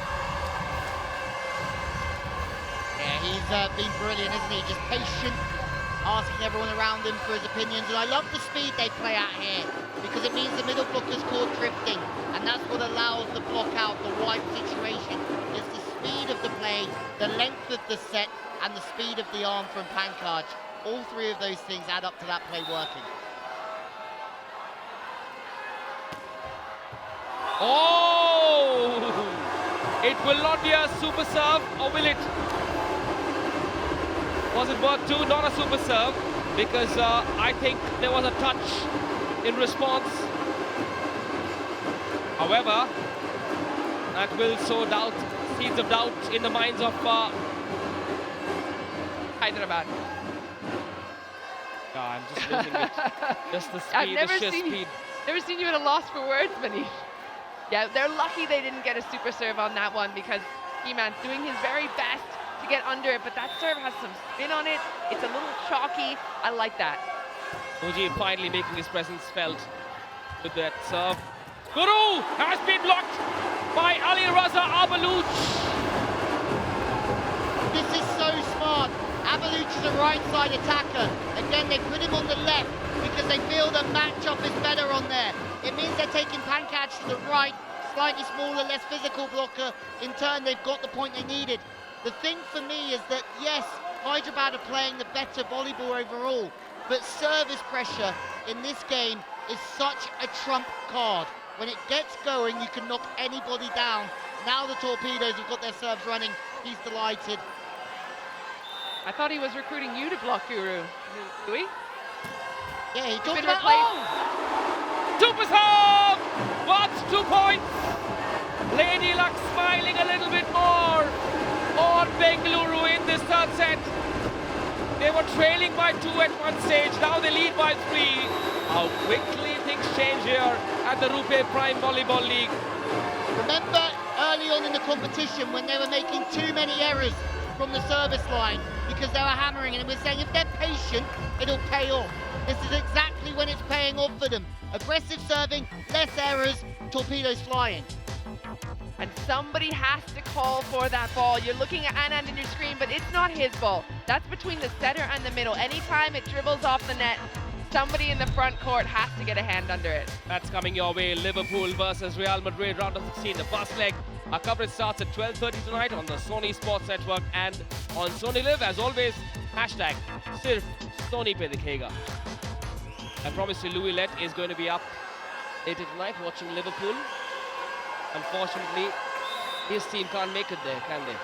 Yeah, he's been brilliant, isn't he? Just patient, asking everyone around him for his opinions. And I love the speed they play at here, because it means the middle blocker's caught drifting, and that's what allows the block out, the wipe situation. It's the speed of the play, the length of the set, and the speed of the arm from Pankaj. All three of those things add up to that play working. Oh! It will not be a super serve, or will it? Was it worth 2? Not a super serve, because I think there was a touch in response. However, that will sow doubt, seeds of doubt in the minds of Hyderabad. I'm just losing it. Just the speed, the sheer speed. Never seen you at a loss for words, Manish. Yeah, they're lucky they didn't get a super serve on that one, because He-Man's doing his very best to get under it, but that serve has some spin on it. It's a little chalky. I like that. Muji finally making his presence felt with that serve. Guru has been blocked by Ali Raza Abalouch. This is so smart. Abalouch is a right side attacker. Again, they put him on the left because they feel the matchup is better on there. It means they're taking Pankaj to the right, slightly smaller, less physical blocker. In turn, they've got the point they needed. The thing for me is that, yes, Hyderabad are playing the better volleyball overall, but service pressure in this game is such a trump card. When it gets going, you can knock anybody down. Now the Torpedoes have got their serves running. He's delighted. I thought he was recruiting you to block Guru. Do we? Yeah, he talked been about... replaced. Super serve! What? 2 points! Lady Luck smiling a little bit more on Bengaluru in this third set. They were trailing by 2 at one stage. Now they lead by 3. How quickly things change here at the RuPay Prime Volleyball League. Remember early on in the competition when they were making too many errors from the service line because they were hammering, and we're saying if they're patient, it'll pay off. This is exactly when it's paying off for them. Aggressive serving, less errors, Torpedoes flying. And somebody has to call for that ball. You're looking at Anand in your screen, but it's not his ball. That's between the setter and the middle. Anytime it dribbles off the net, somebody in the front court has to get a hand under it. That's coming your way. Liverpool versus Real Madrid, round of 16, the first leg. Our coverage starts at 12:30 tonight on the Sony Sports Network and on Sony Live. As always, hashtag Sirf Sony Pe Dikhega. I promise you, Louis Lett is going to be up later tonight watching Liverpool. Unfortunately, his team can't make it there, can they?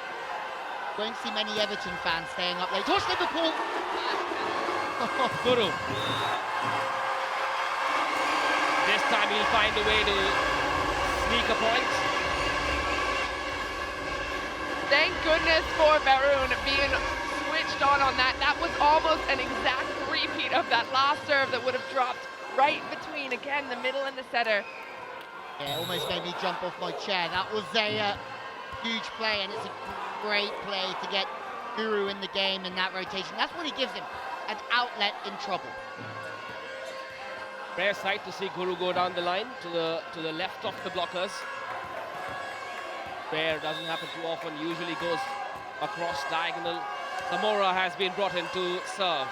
Won't see many Everton fans staying up late. Watch Liverpool! Guru. This time he'll find a way to sneak a point. Thank goodness for Varun being switched on that. That was almost an exact repeat of that last serve that would have dropped right between, again, the middle and the setter. Yeah, almost made me jump off my chair. That was a huge play, and it's a great play to get Guru in the game in that rotation. That's what he gives him, an outlet in trouble. Rare sight to see Guru go down the line to the left of the blockers. Rare, doesn't happen too often, usually goes across diagonal. Zamora has been brought in to serve.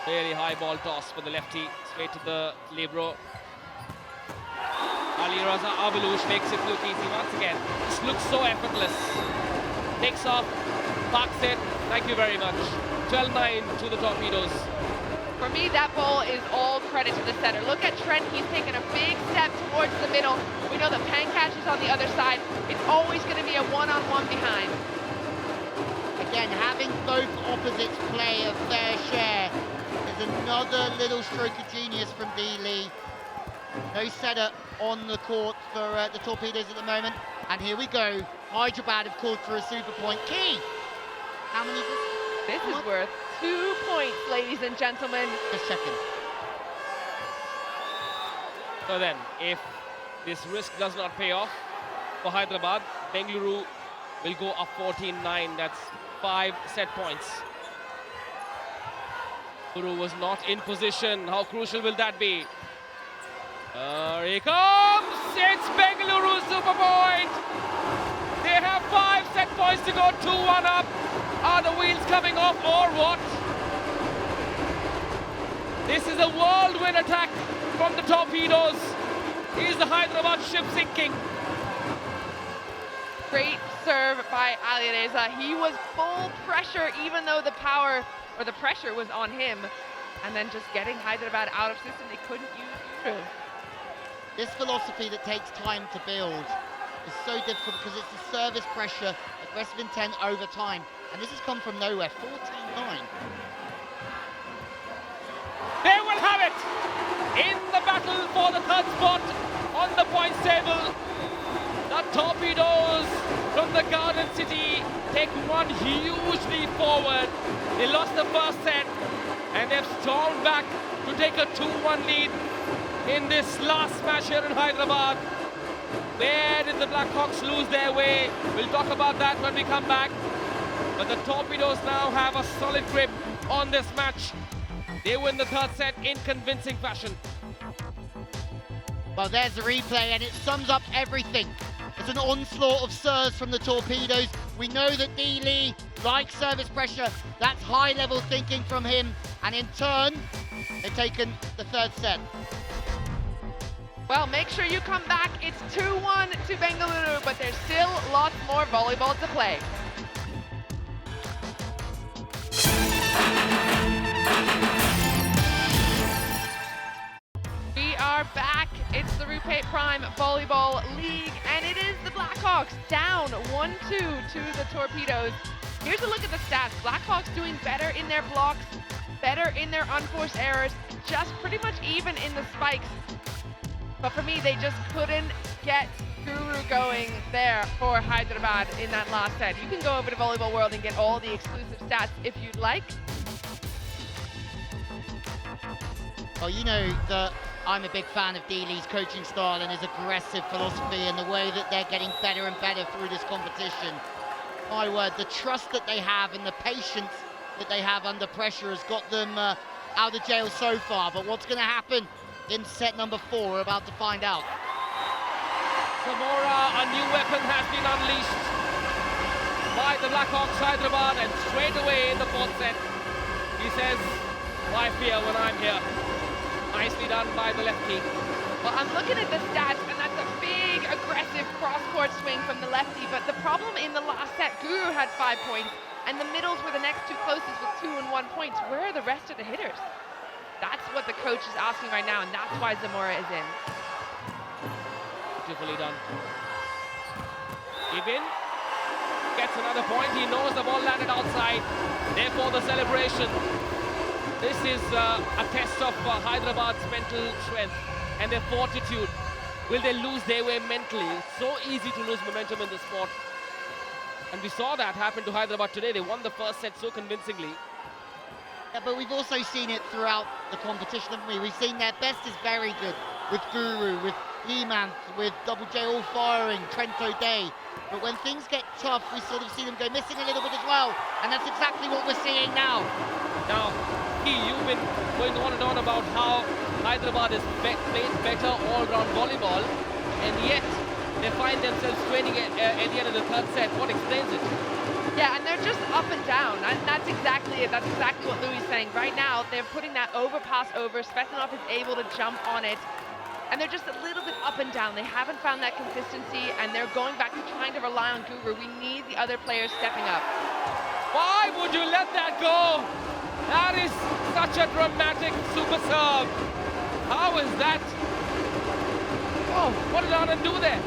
Very high ball toss for the lefty, straight to the libero. Ali Raza Abelouche makes it look easy once again. This looks so effortless. Takes off, parks it. Thank you very much. 12-9 to the Torpedoes. For me, that ball is all credit to the setter. Look at Trent, he's taken a big step towards the middle. We know that Pankaj is on the other side. It's always going to be a one-on-one behind. Again, having both opposites play a fair share is another little stroke of genius from D. Lee. No setter on the court for the Torpedoes at the moment. And here we go. Hyderabad have called for a super point. Key! How many is this? This is worth 2 points, ladies and gentlemen. Just checking. So then, if this risk does not pay off for Hyderabad, Bengaluru will go up 14-9. That's 5 set points. Guru was not in position. How crucial will that be? Here he comes! It's Bengaluru super point! They have 5 set points to go, 2-1 up. Are the wheels coming off or what? This is a whirlwind attack from the Torpedoes. Is the Hyderabad ship sinking? Great serve by Alireza. He was full pressure, even though the power or the pressure was on him. And then just getting Hyderabad out of system, they couldn't use Guru. This philosophy that takes time to build is so difficult because it's the service pressure, aggressive intent over time. And this has come from nowhere, 14-9. They will have it in the battle for the third spot on the points table. The Torpedoes from the Garden City take one huge leap forward. They lost the first set and they've stormed back to take a 2-1 lead in this last match here in Hyderabad. Where did the Blackhawks lose their way? We'll talk about that when we come back. But the Torpedoes now have a solid grip on this match. They win the third set in convincing fashion. Well, there's the replay, and it sums up everything. It's an onslaught of serves from the Torpedoes. We know that D. Lee likes service pressure. That's high-level thinking from him. And in turn, they've taken the third set. Well, make sure you come back. It's 2-1 to Bengaluru, but there's still lots more volleyball to play. We are back. It's the RuPay Prime Volleyball League, and it is the Blackhawks down 1-2 to the Torpedoes. Here's a look at the stats. Blackhawks doing better in their blocks, better in their unforced errors, just pretty much even in the spikes. But for me, they just couldn't get Guru going there for Hyderabad in that last set. You can go over to Volleyball World and get all the exclusive stats if you'd like. Well, you know that I'm a big fan of D. Lee's coaching style and his aggressive philosophy and the way that they're getting better and better through this competition. My word, the trust that they have and the patience that they have under pressure has got them out of jail so far. But what's going to happen in set number 4, we're about to find out. Zamora, a new weapon has been unleashed by the Blackhawks Hyderabad, and straight away in the fourth set, he says, why fear when I'm here? Nicely done by the lefty. Well, I'm looking at the stats, and that's a big, aggressive cross-court swing from the lefty, but the problem in the last set, Guru had 5 points, and the middles were the next two closest with 2 and 1 points. Where are the rest of the hitters? That's what the coach is asking right now, and that's why Zamora is in. Beautifully done. Ibn gets another point. He knows the ball landed outside. Therefore, the celebration. This is a test of Hyderabad's mental strength and their fortitude. Will they lose their way mentally? It's so easy to lose momentum in the sport. And we saw that happen to Hyderabad today. They won the first set so convincingly. Yeah, but we've also seen it throughout the competition, haven't we? We've seen their best is very good with Guru, with Hemanth, with Double J all firing, Trent O'Day. But when things get tough, we sort of see them go missing a little bit as well. And that's exactly what we're seeing now. Now, you've been going on and on about how Hyderabad is playing better all-round volleyball, and yet they find themselves training at the end of the third set. What explains it? Yeah, and they're just up and down, and that's exactly it. That's exactly what Louis is saying. Right now, they're putting that overpass over. Svetanov is able to jump on it, and they're just a little bit up and down. They haven't found that consistency, and they're going back to trying to rely on Guru. We need the other players stepping up. Why would you let that go? That is such a dramatic super serve. How is that? Oh, what did Anand do there?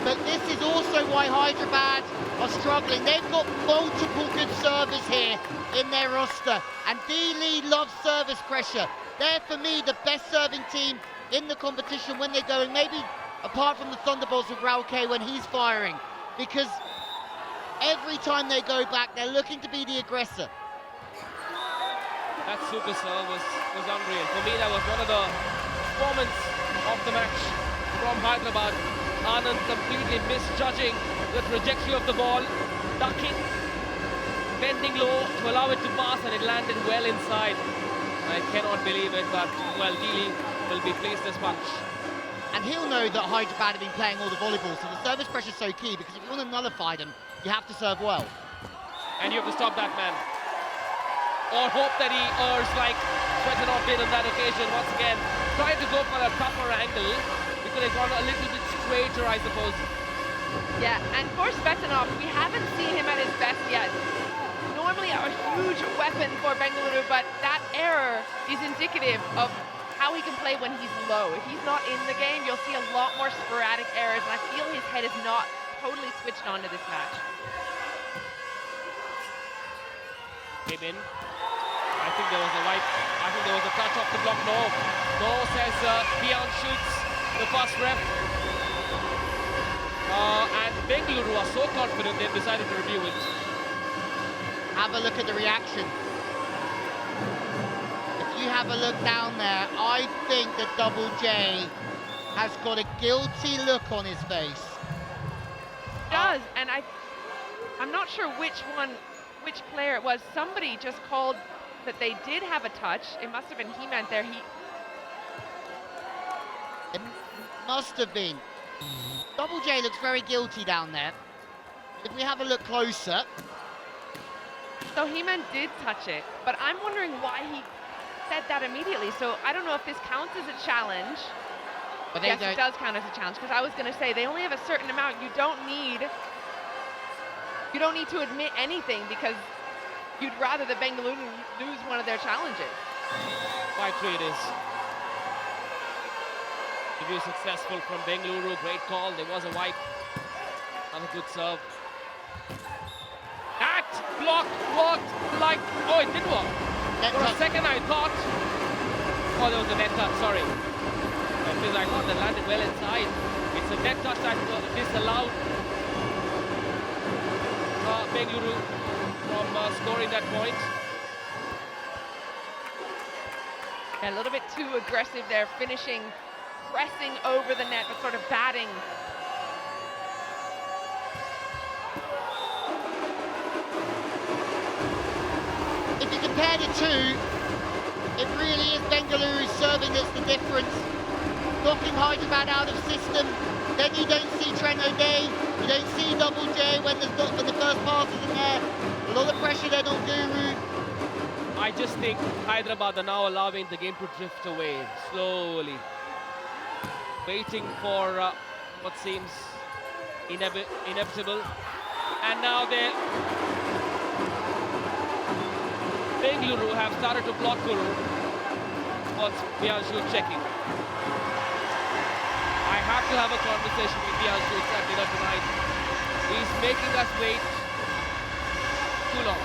But this is also why Hyderabad are struggling. They've got multiple good servers here in their roster, and D-Lee loves service pressure. They're, for me, the best serving team in the competition when they're going, maybe apart from the Thunderbolts with RuPay when he's firing, because every time they go back, they're looking to be the aggressor. That super serve was unreal. For me, that was one of the moments of the match from Hyderabad. Anand completely misjudging the trajectory of the ball, ducking, bending low to allow it to pass, and it landed well inside. I cannot believe it, but, well, Dili will be placed as punch. And he'll know that Hyderabad have been playing all the volleyball, so the service pressure is so key, because if you want to nullify them, you have to serve well. And you have to stop that man. Or hope that he errs like Svetanov did on that occasion. Once again, trying to go for a tougher angle, because they've gone a little bit straighter, I suppose. Yeah, and for Svetanov, we haven't seen him at his best yet. Normally a huge weapon for Bengaluru, but that error is indicative of how he can play when he's low. If he's not in the game, you'll see a lot more sporadic errors, and I feel his head is not totally switched on to this match. Came in. I think there was a wipe. I think there was a touch off the block. No. No, says Pian shoots the first ref. And Bengaluru are so confident they've decided to review it. Have a look at the reaction. If you have a look down there, I think that Double J has got a guilty look on his face. Does, and I'm not sure which player it was. Somebody just called that they did have a touch. It must have been He-Man there. It must have been. Double J looks very guilty down there. If we have a look closer. So He-Man did touch it, but I'm wondering why he said that immediately. So I don't know if this counts as a challenge. But yes, it does count as a challenge, because I was going to say they only have a certain amount. You don't need to admit anything, because you'd rather the Bengaluru lose one of their challenges. 5-3 it is. Review successful from Bengaluru. Great call. There was a wipe. Another good serve. That block worked like... Oh, it did work. For a second I thought... Oh, there was a net touch, sorry. Because I thought that landed well inside. It's a net touch that disallowed Bengaluru from scoring that point. Yeah, a little bit too aggressive there, finishing, pressing over the net, but sort of batting. If you compare the two, it really is Bengaluru serving that's the difference. Knocking Hyderabad out of system, then you don't see Trent O'Day, you don't see Double J when the first pass is in there. A lot of pressure then on Guru. I just think Hyderabad are now allowing the game to drift away slowly, waiting for what seems inevitable. And now Bengaluru have started to block Guru. What's Bianshu checking? I have to have a conversation with Bianshu at dinner tonight. He's making us wait too long.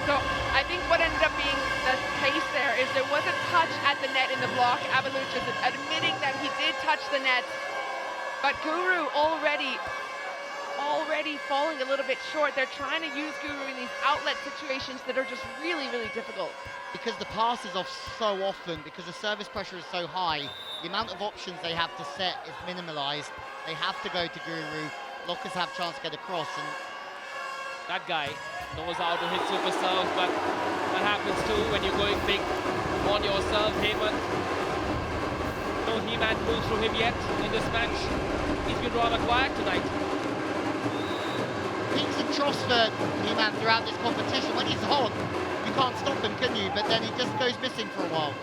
So I think what ended up being the case there is there was a touch at the net in the block. Avaluch is admitting that he did touch the net, but Guru already falling a little bit short. They're trying to use Guru in these outlet situations that are just really, really difficult. Because the pass is off so often, because the service pressure is so high, the amount of options they have to set is minimalized. They have to go to Guru. Blockers have a chance to get across, and that guy knows how to hit super serves, but that happens too when you're going big on your serve. Heyman, no He-Man moves from him yet in this match. He's been rather quiet tonight. Peaks and troughs for He-Man throughout this competition. When he's on, you can't stop him, can you? But then he just goes missing for a while.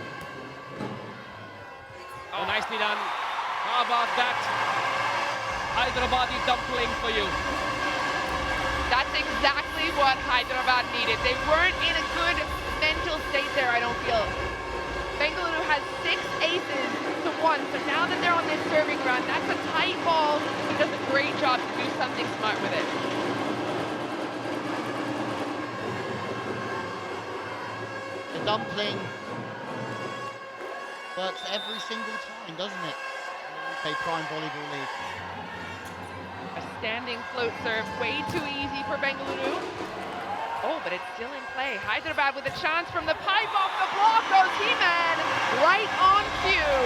Oh, nicely done. How about that? Hyderabadi dumpling for you. That's exactly what Hyderabad needed. They weren't in a good mental state there, I don't feel. Bengaluru has 6 aces to 1, so now that they're on this serving run, that's a tight ball. He does a great job to do something smart with it. The dumpling works every single time, doesn't it? RuPay Prime Volleyball League. A standing float serve, way too easy for Bengaluru. Oh, but it's still in play. Hyderabad with a chance from the pipe off the block goes He-Man right on cue.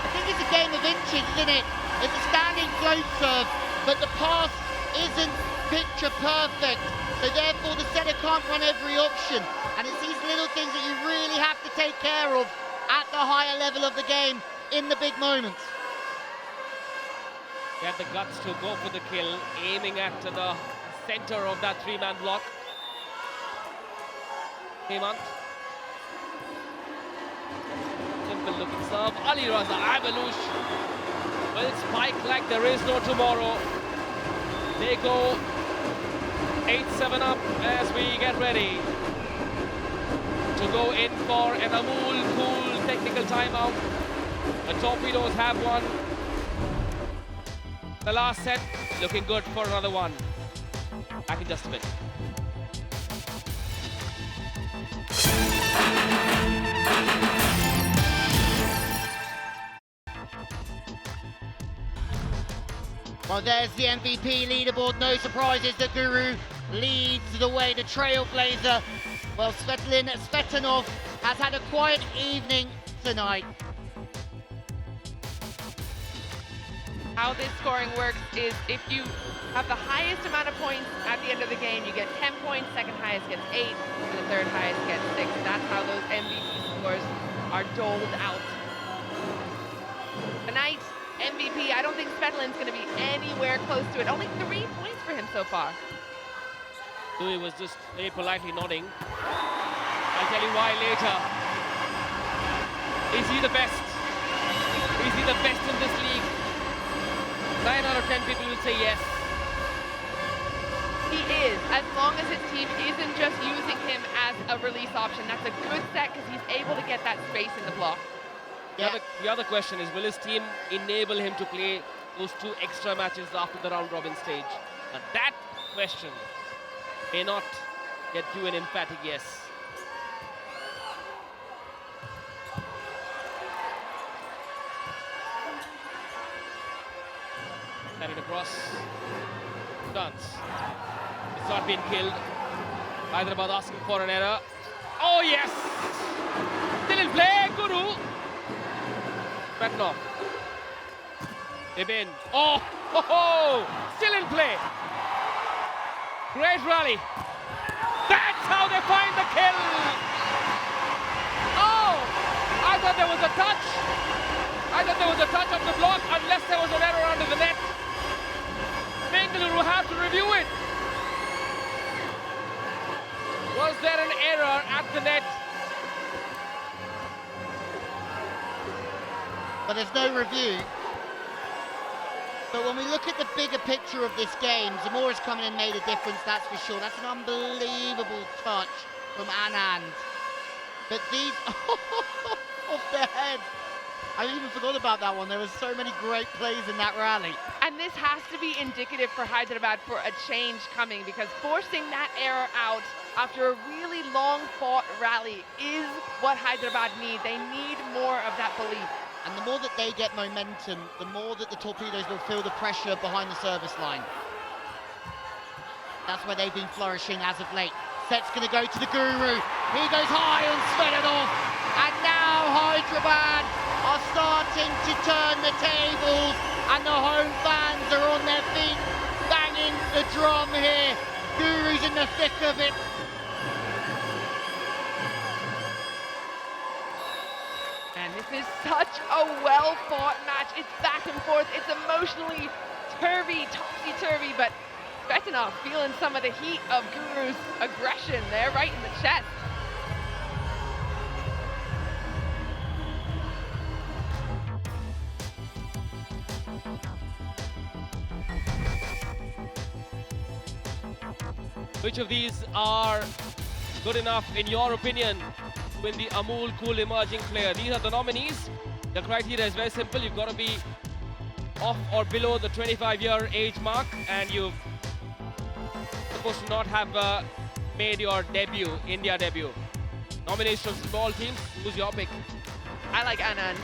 I think it's a game of inches, isn't it? It's a standing float serve, but the pass isn't picture perfect. So therefore the setter can't run every option. And it's these little things that you really have to take care of at the higher level of the game in the big moments. He had the guts to go for the kill, aiming at the center of that 3-man block. Hemant. Simple looking serve. Ali Raza, Avalush will spike like there is no tomorrow. They go 8-7 up as we get ready to go in for an Amul Cool technical timeout. The Torpedoes have one. The last set looking good for another one. Back in just a bit. Well, there's the MVP leaderboard. No surprises that Guru leads the way, the trailblazer. Well, Svetlin Svetanov has had a quiet evening tonight. How this scoring works is if you have the highest amount of points at the end of the game, you get 10 points, second highest gets 8, and the third highest gets 6. That's how those MVP scores are doled out. Tonight, MVP, I don't think Svetlin's going to be anywhere close to it. Only 3 points for him so far. Dewey was just very politely nodding. I'll tell you why later. Is he the best? Is he the best in this league? 9 out of 10 people will say yes. He is, as long as his team isn't just using him as a release option. That's a good set because he's able to get that space in the block. The other question is, will his team enable him to play those 2 extra matches after the round-robin stage? And that question may not get you an emphatic yes. Carried across. Dance. It's not been killed. Hyderabad asking for an error. Oh yes! Still in play, Guru. Petnov. Ibn. Oh, ho, ho! Still in play. Great rally. That's how they find the kill. Oh! I thought there was a touch. I thought there was a touch of the block unless there was an error under the net. Bengaluru have to review it. Was there an error at the net? But there's no review. But when we look at the bigger picture of this game, Zamora's coming and made a difference, that's for sure. That's an unbelievable touch from Anand. But these, off the head. I even forgot about that one. There were so many great plays in that rally. And this has to be indicative for Hyderabad for a change coming, because forcing that error out after a really long fought rally is what Hyderabad need. They need more of that belief. And the more that they get momentum, the more that the Torpedoes will feel the pressure behind the service line. That's where they've been flourishing as of late. Set's going to go to the Guru. He goes high on Svetanov. And now Hyderabad are starting to turn the tables. And the home fans are on their feet, banging the drum here. Guru's in the thick of it. And this is such a well-fought match. It's back and forth. It's emotionally turvy, topsy-turvy, but Svetanov feeling some of the heat of Guru's aggression there right in the chest. Which of these are good enough, in your opinion, to win the Amul Cool Emerging Player? These are the nominees. The criteria is very simple. You've got to be off or below the 25-year age mark, and you're supposed to not have made your debut, India debut. Nominations from small teams. Who's your pick? I like Anand.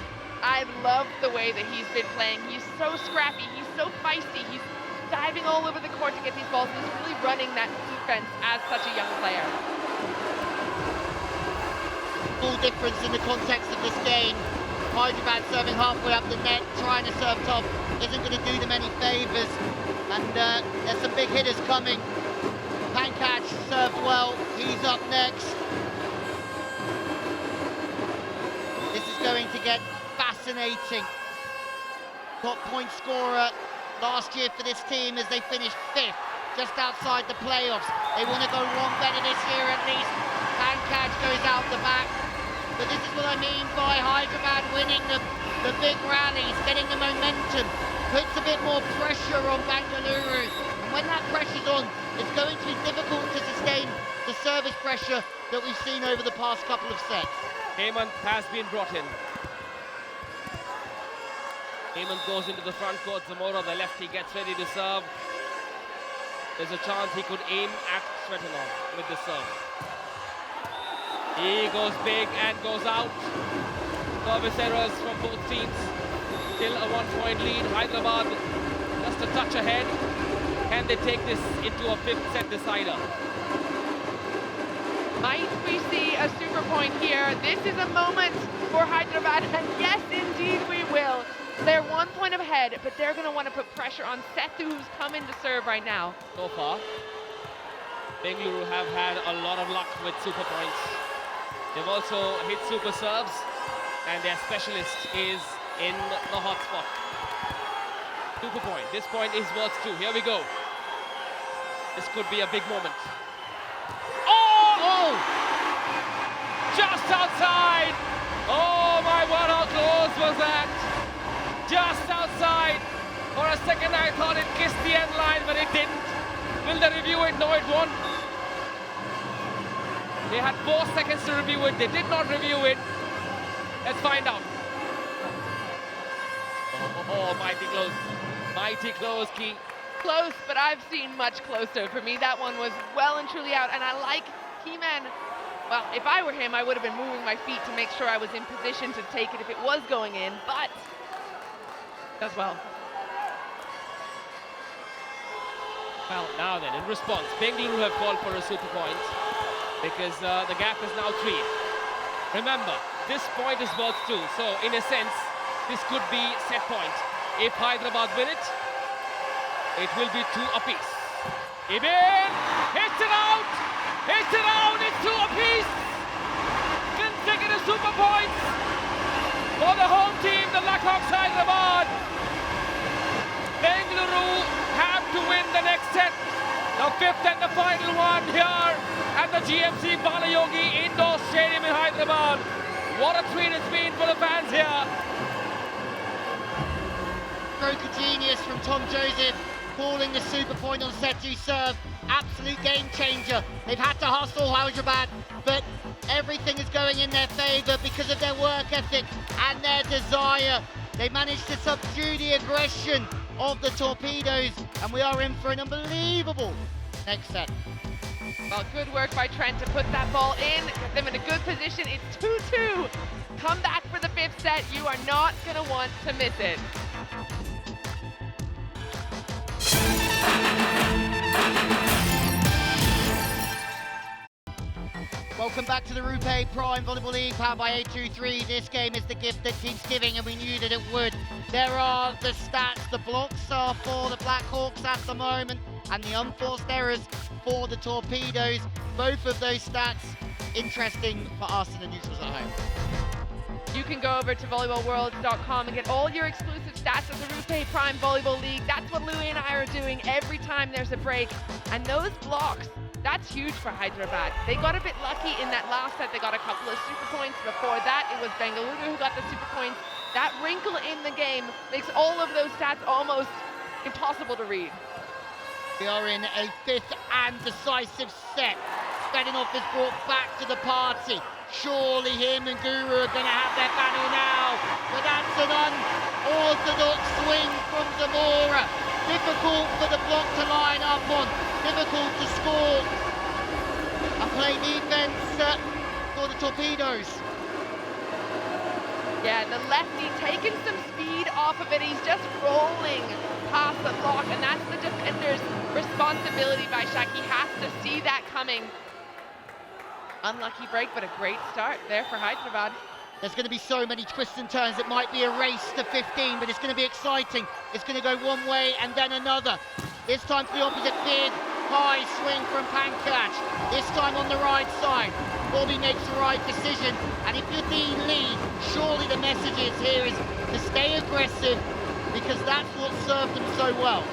I love the way that he's been playing. He's so scrappy. He's so feisty. He's diving all over the court to get these balls. He's really running that defense as such a young player. Full difference in the context of this game. Hyderabad serving halfway up the net, trying to serve top, isn't going to do them any favours. And there's some big hitters coming. Pankaj served well, he's up next. This is going to get fascinating. Top point scorer last year for this team as they finished 5th, just outside the playoffs. They want to go one better this year at least. Pankaj goes out the back. But this is what I mean by Hyderabad winning the big rallies, getting the momentum, puts a bit more pressure on Bengaluru. And when that pressure's on, it's going to be difficult to sustain the service pressure that we've seen over the past couple of sets. Hemant has been brought in. Hemant goes into the front court. Zamora, the lefty, gets ready to serve. There's a chance he could aim at Svetanov with the serve. He goes big and goes out. Service errors from both teams. Still a 1-point lead. Hyderabad just a touch ahead. Can they take this into a 5th set decider? Might we see a super point here? This is a moment for Hyderabad, and yes, indeed we will. They're 1 point ahead, but they're going to want to put pressure on Sethu, who's coming to serve right now. So far, Bengaluru have had a lot of luck with super points. They've also hit super serves, and their specialist is in the hot spot. Super point. This point is worth 2. Here we go. This could be a big moment. Oh! Just outside! Oh my word, how close was that? Just outside. For a second I thought it kissed the end line, but it didn't. Will they review it? No, it won't. They had 4 seconds to review it. They did not review it. Let's find out. Oh, mighty close. Mighty close, Key. Close, but I've seen much closer. For me, that one was well and truly out, and I like Keyman. Well, if I were him, I would have been moving my feet to make sure I was in position to take it if it was going in, but does well. Well, now then, in response, Bengaluru have called for a super point because the gap is now 3. Remember, this point is worth 2, so in a sense, this could be set point. If Hyderabad win it, it will be 2 apiece. Ibn hits it out! Hits it out! It's 2 apiece! Consecutive super points for the home team, the Lackhawks Hyderabad. Bengaluru have to win the next set. The 5th and the final one here at the GMC Balayogi Indoor Stadium in Hyderabad. What a treat it's been for the fans here. Stroke of genius from Tom Joseph, calling the super point on Setu serve. Absolute game changer. They've had to hustle Hyderabad, but everything is going in their favour because of their work ethic and their desire. They managed to subdue the aggression of the Torpedoes, and we are in for an unbelievable next set. Well, good work by Trent to put that ball in, get them in a good position. It's 2-2. Come back for the 5th set. You are not going to want to miss it. Welcome back to the RuPay Prime Volleyball League, powered by A23. This game is the gift that keeps giving, and we knew that it would. There are the stats. The blocks are for the Blackhawks at the moment, and the unforced errors for the Torpedoes. Both of those stats interesting for us in the neutrals at home. You can go over to volleyballworld.com and get all your exclusive stats of the RuPay Prime Volleyball League. That's what Louis and I are doing every time there's a break. And those blocks, that's huge for Hyderabad. They got a bit lucky in that last set. They got a couple of super points. Before that, it was Bengaluru who got the super points. That wrinkle in the game makes all of those stats almost impossible to read. We are in a fifth and decisive set. Svedinov is brought back to the party. Surely him and Guru are going to have their battle now. But that's an unorthodox swing from Zamora. Difficult for the block to line up on. Difficult to score. And play defense for the Torpedoes. Yeah, the lefty taking some speed off of it. He's just rolling past the block, and that's the defender's responsibility by Shaq. He has to see that coming. Unlucky break, but a great start there for Hyderabad. There's going to be so many twists and turns. It might be a race to 15, but it's going to be exciting. It's going to go one way and then another. This time to the opposite, big, high swing from Pankaj. This time on the right side. Bobby makes the right decision, and if you're Dean Lee, surely the message is here is to stay aggressive, because that's what served them so well.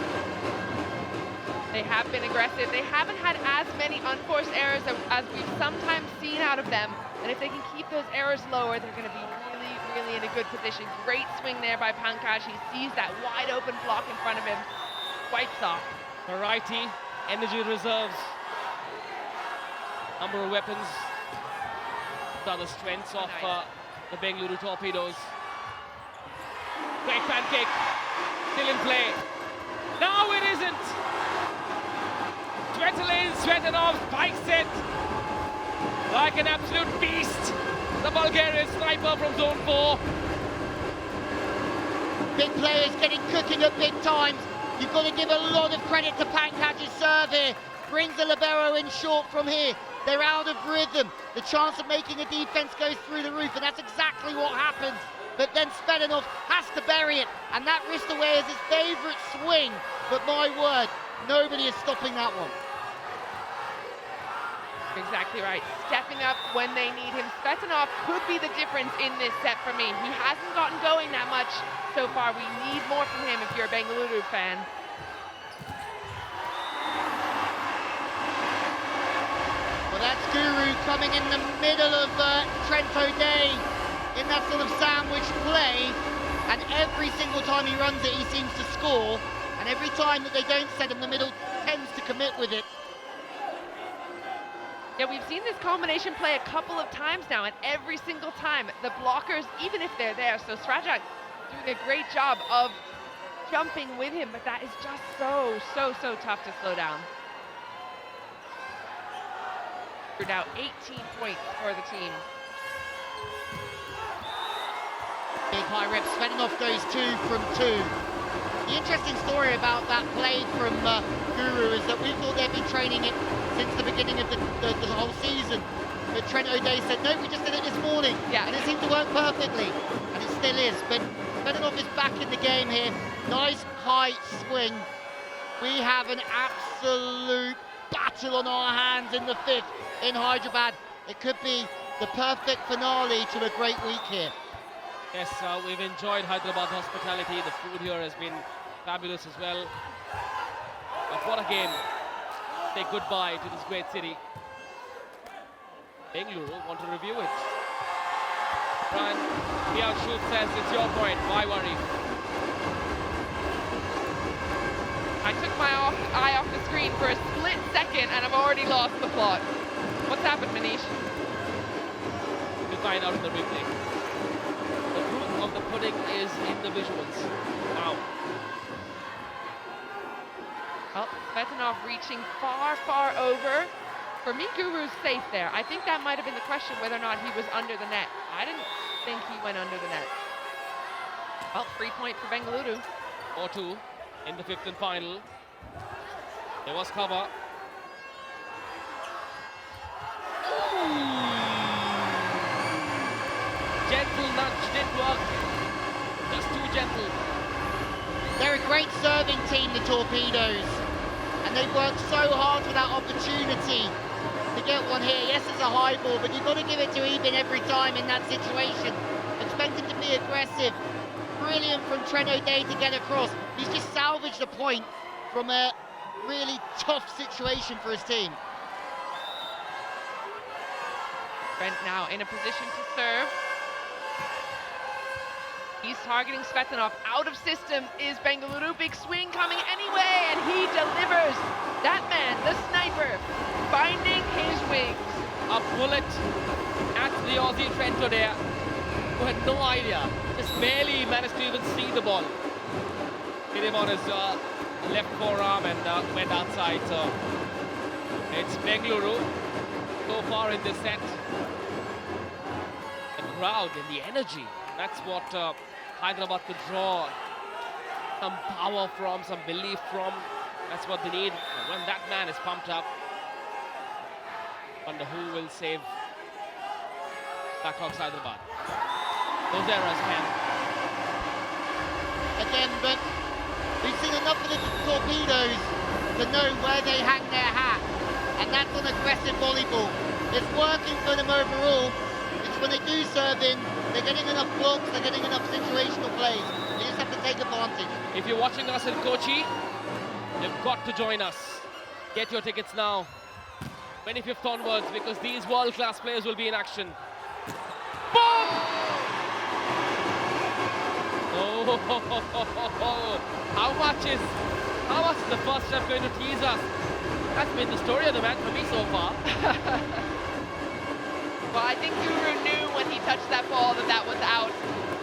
They have been aggressive. They haven't had as many unforced errors as we've sometimes seen out of them. And if they can keep those errors lower, they're going to be really, really in a good position. Great swing there by Pankaj. He sees that wide open block in front of him. Wipes off. Variety, energy reserves, number of weapons. These are the strengths of the Bengaluru Torpedoes. Great pancake, still in play. No, it isn't. Svedinov spikes it like an absolute beast. The Bulgarian sniper from zone 4. Big players getting cooking at big times. You've got to give a lot of credit to Pankaj's serve here. Brings the libero in short from here. They're out of rhythm. The chance of making a defense goes through the roof, and that's exactly what happens. But then Svedinov has to bury it, and that wrist away is his favorite swing. But my word, nobody is stopping that one. Exactly right. Stepping up when they need him. Svedinov could be the difference in this set for me. He hasn't gotten going that much so far. We need more from him if you're a Bengaluru fan. Well, that's Guru coming in the middle of Trent O'Day in that sort of sandwich play. And every single time he runs it, he seems to score. And every time that they don't set him, the middle tends to commit with it. Yeah, we've seen this combination play a couple of times now, and every single time the blockers, even if they're there, so Strajak doing a great job of jumping with him, but that is just so tough to slow down. We're now 18 points for the team. Big high rip, Svedinov goes 2 from 2. The interesting story about that play from Guru is that we thought they'd been training it since the beginning of the whole season. But Trent O'Day said, no, we just did it this morning. Yeah. And it seemed to work perfectly. And it still is. But Svedinov is back in the game here. Nice high swing. We have an absolute battle on our hands in the fifth in Hyderabad. It could be the perfect finale to a great week here. Yes, we've enjoyed Hyderabad hospitality. The food here has been fabulous as well. But what a game. Say goodbye to this great city. Bengaluru want to review it. Brian Piachu says it's your point. Why worry? I took my eye off the screen for a split second and I've already lost the plot. What's happened, Manish? We'll find out in the replay. The proof of the pudding is in the visuals. Wow. Well, Svedinov reaching far over. For me, Guru's safe there. I think that might have been the question, whether or not he was under the net. I didn't think he went under the net. Well, 3 point for Bengaluru. 4-2 in the fifth and final. There was cover. Gentle nudge didn't work. Just too gentle. They're a great serving team, the Torpedoes. and they've worked so hard for that opportunity to get one here. Yes, it's a high ball, but you've got to give it to Eben every time in that situation. Expect him to be aggressive. Brilliant from Trent O'Day to get across. He's just salvaged a point from a really tough situation for his team. Trent now in a position to serve. He's targeting Svetanov. Out of system is Bengaluru. Big swing coming anyway, and he delivers. That man, the sniper, finding his wings. A bullet at the Aussie Trent O'Day, who had no idea, just barely managed to even see the ball. Hit him on his left forearm and went outside. So it's Bengaluru so far in this set. The crowd and the energy, that's what Hyderabad could draw some power from, some belief from. That's what they need. And when that man is pumped up, wonder who will save Blackhawks Hyderabad. Those errors can. Again, but we've seen enough of the Torpedoes to know where they hang their hat, and that's on aggressive volleyball. It's working for them overall. It's when they do serve in, they're getting enough blocks, they're getting enough situational plays. They just have to take advantage. If you're watching us in Kochi, you've got to join us. Get your tickets now. 25th onwards, because these world-class players will be in action. Boom! Oh, how much is the first step going to tease us? That's been the story of the match for me so far. Well, I think Guru knew when he touched that ball that that was out.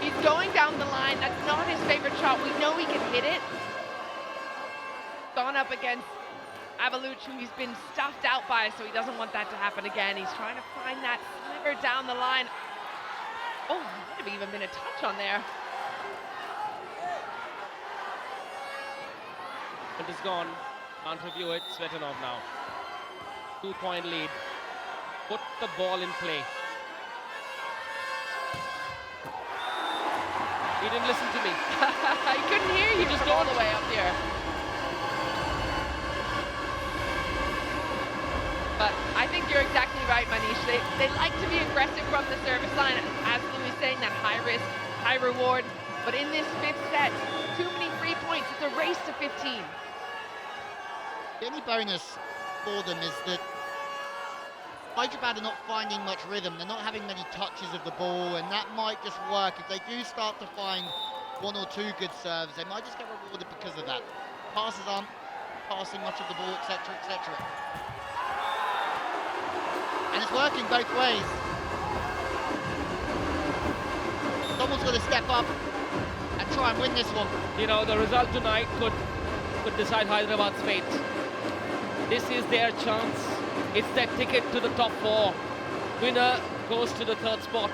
He's going down the line. That's not his favorite shot. We know he can hit it. Gone up against Avaluch, who he's been stuffed out by, so he doesn't want that to happen again. He's trying to find that sliver down the line. Oh, might have even been a touch on there. It is gone. Can't review it. Svetanov now. 2-point lead. Put the ball in play. He didn't listen to me. He couldn't hear you just all the way up here. But I think you're exactly right, Manish. They like to be aggressive from the service line, as Louis is saying, that high risk, high reward. But in this fifth set, too many free points. It's a race to 15. The only bonus for them is that Hyderabad are not finding much rhythm. They're not having many touches of the ball, and that might just work. If they do start to find one or two good serves, they might just get rewarded because of that. Passes aren't passing much of the ball, etc., etc. And it's working both ways. Someone's got to step up and try and win this one. You know, the result tonight could decide Hyderabad's fate. This is their chance. It's their ticket to the top 4. Winner goes to the 3rd spot.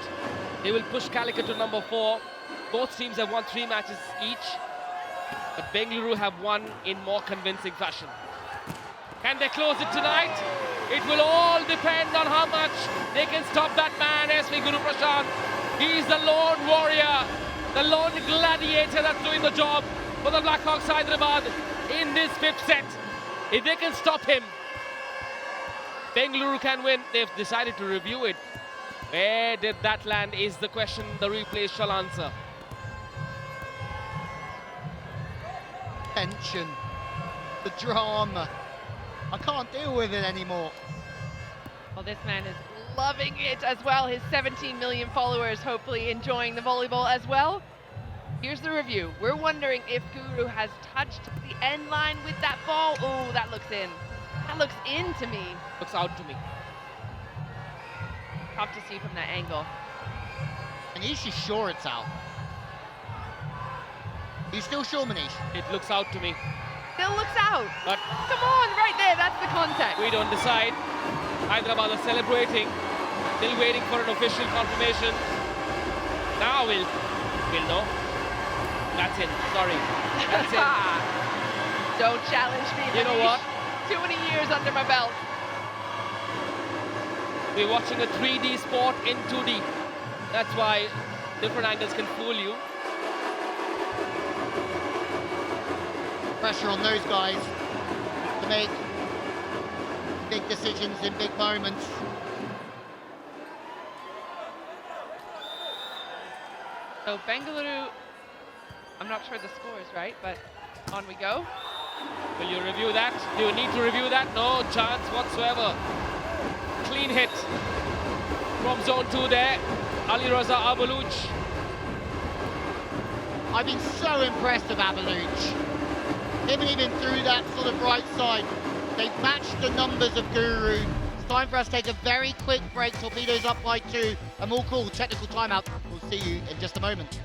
They will push Calicut to number 4. Both teams have won 3 matches each, but Bengaluru have won in more convincing fashion. Can they close it tonight? It will all depend on how much they can stop that man, SV Guru Prashant. He's the lone warrior, the lone gladiator that's doing the job for the Blackhawks Hyderabad in this 5th set. If they can stop him, Bengaluru can win. They've decided to review it. Where did that land is the question the replay shall answer. Tension, the drama. I can't deal with it anymore. Well, this man is loving it as well. His 17 million followers hopefully enjoying the volleyball as well. Here's the review. We're wondering if Guru has touched the end line with that ball. Oh, that looks in. That looks in to me. Looks out to me. Tough to see from that angle. And he's just sure it's out. He's still sure, Manish? It looks out to me. Still looks out. But come on, right there. That's the contact. We don't decide. Hyderabad are celebrating. Still waiting for an official confirmation. Now we'll know. That's it. Sorry. That's it. Don't challenge me. You know what? Too many years under my belt. We're watching a 3D sport in 2D. That's why different angles can fool you. Pressure on those guys to make big decisions in big moments. So Bengaluru, I'm not sure the scores, right? But on we go. Will you review that? Do you need to review that? No chance whatsoever. Clean hit from zone 2 there. Ali Raza Abaluch. I've been so impressed with Abaluch. Him even through that sort of right side. They've matched the numbers of Guru. It's time for us to take a very quick break. Torpedoes up by 2, and we'll call technical timeout. We'll see you in just a moment.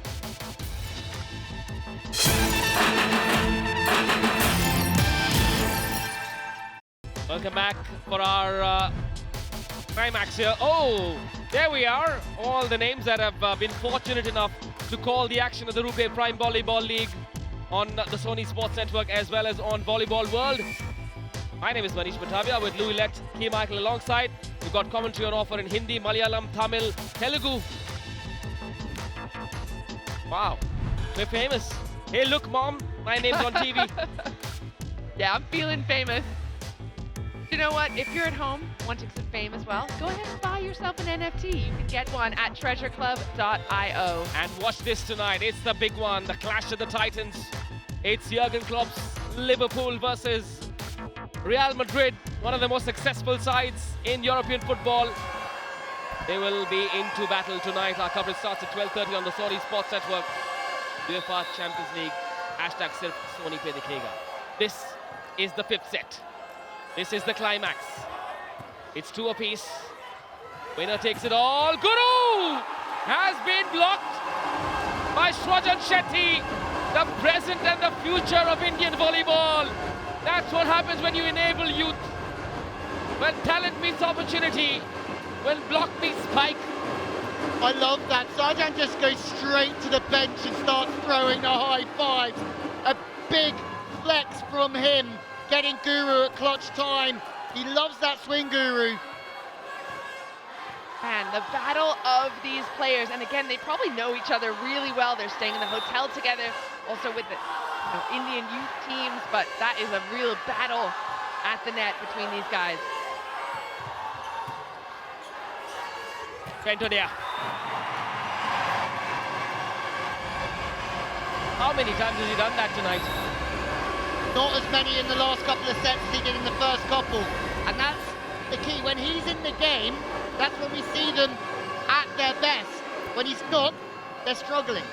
Welcome back for our climax here. Oh, there we are. All the names that have been fortunate enough to call the action of the RuPay Prime Volleyball League on the Sony Sports Network as well as on Volleyball World. My name is Manish Batavia with Louis Lett, K. Michael alongside. We've got commentary on offer in Hindi, Malayalam, Tamil, Telugu. Wow, we're famous. Hey, look, Mom, my name's on TV. Yeah, I'm feeling famous. You know what? If you're at home wanting some fame as well, go ahead and buy yourself an NFT. You can get one at treasureclub.io. And watch this tonight. It's the big one, the clash of the Titans. It's Jurgen Klopp's Liverpool versus Real Madrid, one of the most successful sides in European football. They will be into battle tonight. Our coverage starts at 12:30 on the Sony Sports Network. UEFA Champions League, hashtag Sirf Sony Pe Dikhega. This is the 5th set. This is the climax. It's 2 apiece. Winner takes it all. Guru has been blocked by Srajan Shetty, the present and the future of Indian volleyball. That's what happens when you enable youth. When talent meets opportunity. When block meets spike. I love that. Sarjan just goes straight to the bench and starts throwing the high fives. A big flex from him, getting Guru at clutch time. He loves that swing, Guru. And the battle of these players, and again, they probably know each other really well. They're staying in the hotel together, also with the Indian youth teams, but that is a real battle at the net between these guys. Ventodia. How many times has he done that tonight? Not as many in the last couple of sets as he did in the first couple. And that's the key. When he's in the game, that's when we see them at their best. When he's not, they're struggling.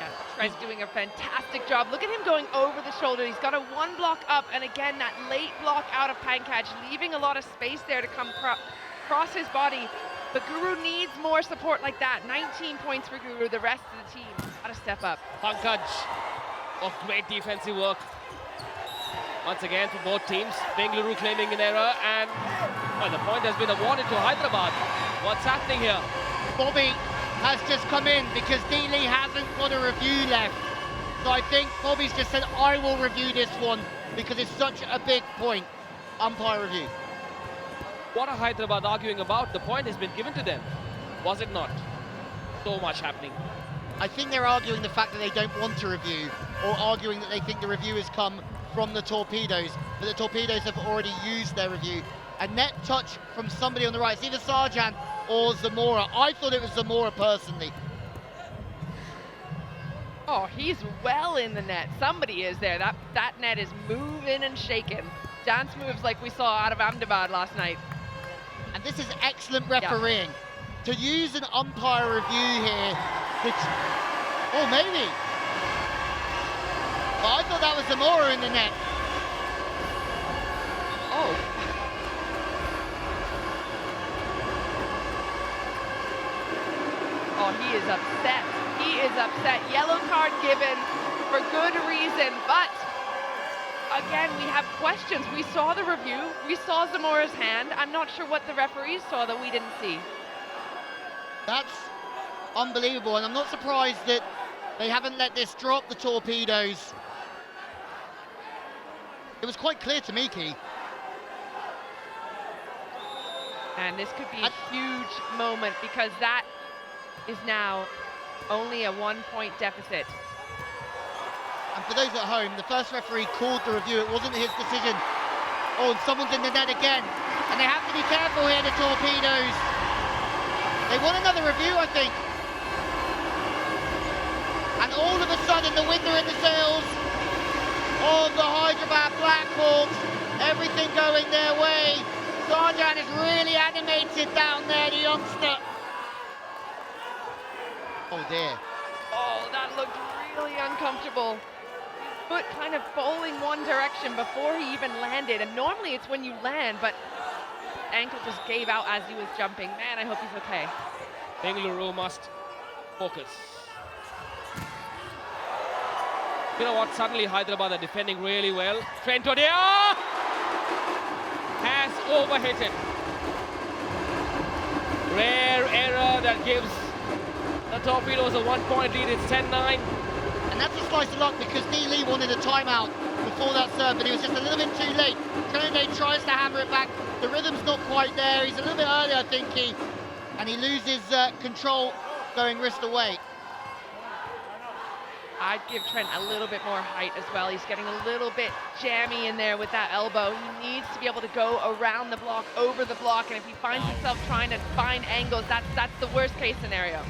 Yeah, Trent's doing a fantastic job. Look at him going over the shoulder. He's got a 1 block up, and again, that late block out of Pankaj, leaving a lot of space there to come cross his body. But Guru needs more support like that. 19 points for Guru, the rest of the team got to step up. Pankaj of great defensive work. Once again for both teams. Bengaluru claiming an error, and well, the point has been awarded to Hyderabad. What's happening here? Bobby has just come in because D-Lee hasn't got a review left. So I think Bobby's just said, I will review this one because it's such a big point. Umpire review. What are Hyderabad arguing about? The point has been given to them. Was it not? So much happening. I think they're arguing the fact that they don't want to review, or arguing that they think the review has come from the Torpedoes, but the Torpedoes have already used their review. A net touch from somebody on the right. It's either Sarjan or Zamora. I thought it was Zamora personally. Oh, he's well in the net. Somebody is there. That net is moving and shaking. Dance moves like we saw out of Ahmedabad last night. And this is excellent refereeing. To use an umpire review here, oh, maybe. But I thought that was Zamora in the net. Oh. Oh, he is upset. He is upset. Yellow card given for good reason, but again, we have questions. We saw the review. We saw Zamora's hand. I'm not sure what the referees saw that we didn't see. That's unbelievable, and I'm not surprised that they haven't let this drop the Torpedoes. It was quite clear to me, Key. And this could be a huge moment because that is now only a 1-point deficit. And for those at home, the first referee called the review. It wasn't his decision. Oh, and someone's in the net again. And they have to be careful here, the Torpedoes. They want another review, I think. And all of a sudden, the wind are in the sails of the Hyderabad Blackhawks. Everything going their way. Sarjan is really animated down there, the youngster. Oh dear. Oh, that looked really uncomfortable. His foot kind of bowling one direction before he even landed, and normally it's when you land, but ankle just gave out as he was jumping. Man, I hope he's okay. Bengaluru must focus. You know what? Suddenly Hyderabad are defending really well. Trent Odea has overhit it. Rare error that gives the Torpedoes a 1-point lead. It's 10-9. And that's a slice of luck because D. Lee wanted a timeout before that serve, but he was just a little bit too late. Trinidad tries to hammer it back. The rhythm's not quite there. He's a little bit early, I think, and he loses control going wrist away. I'd give Trent a little bit more height as well. He's getting a little bit jammy in there with that elbow. He needs to be able to go around the block, over the block, and if he finds himself trying to find angles, that's the worst case scenario.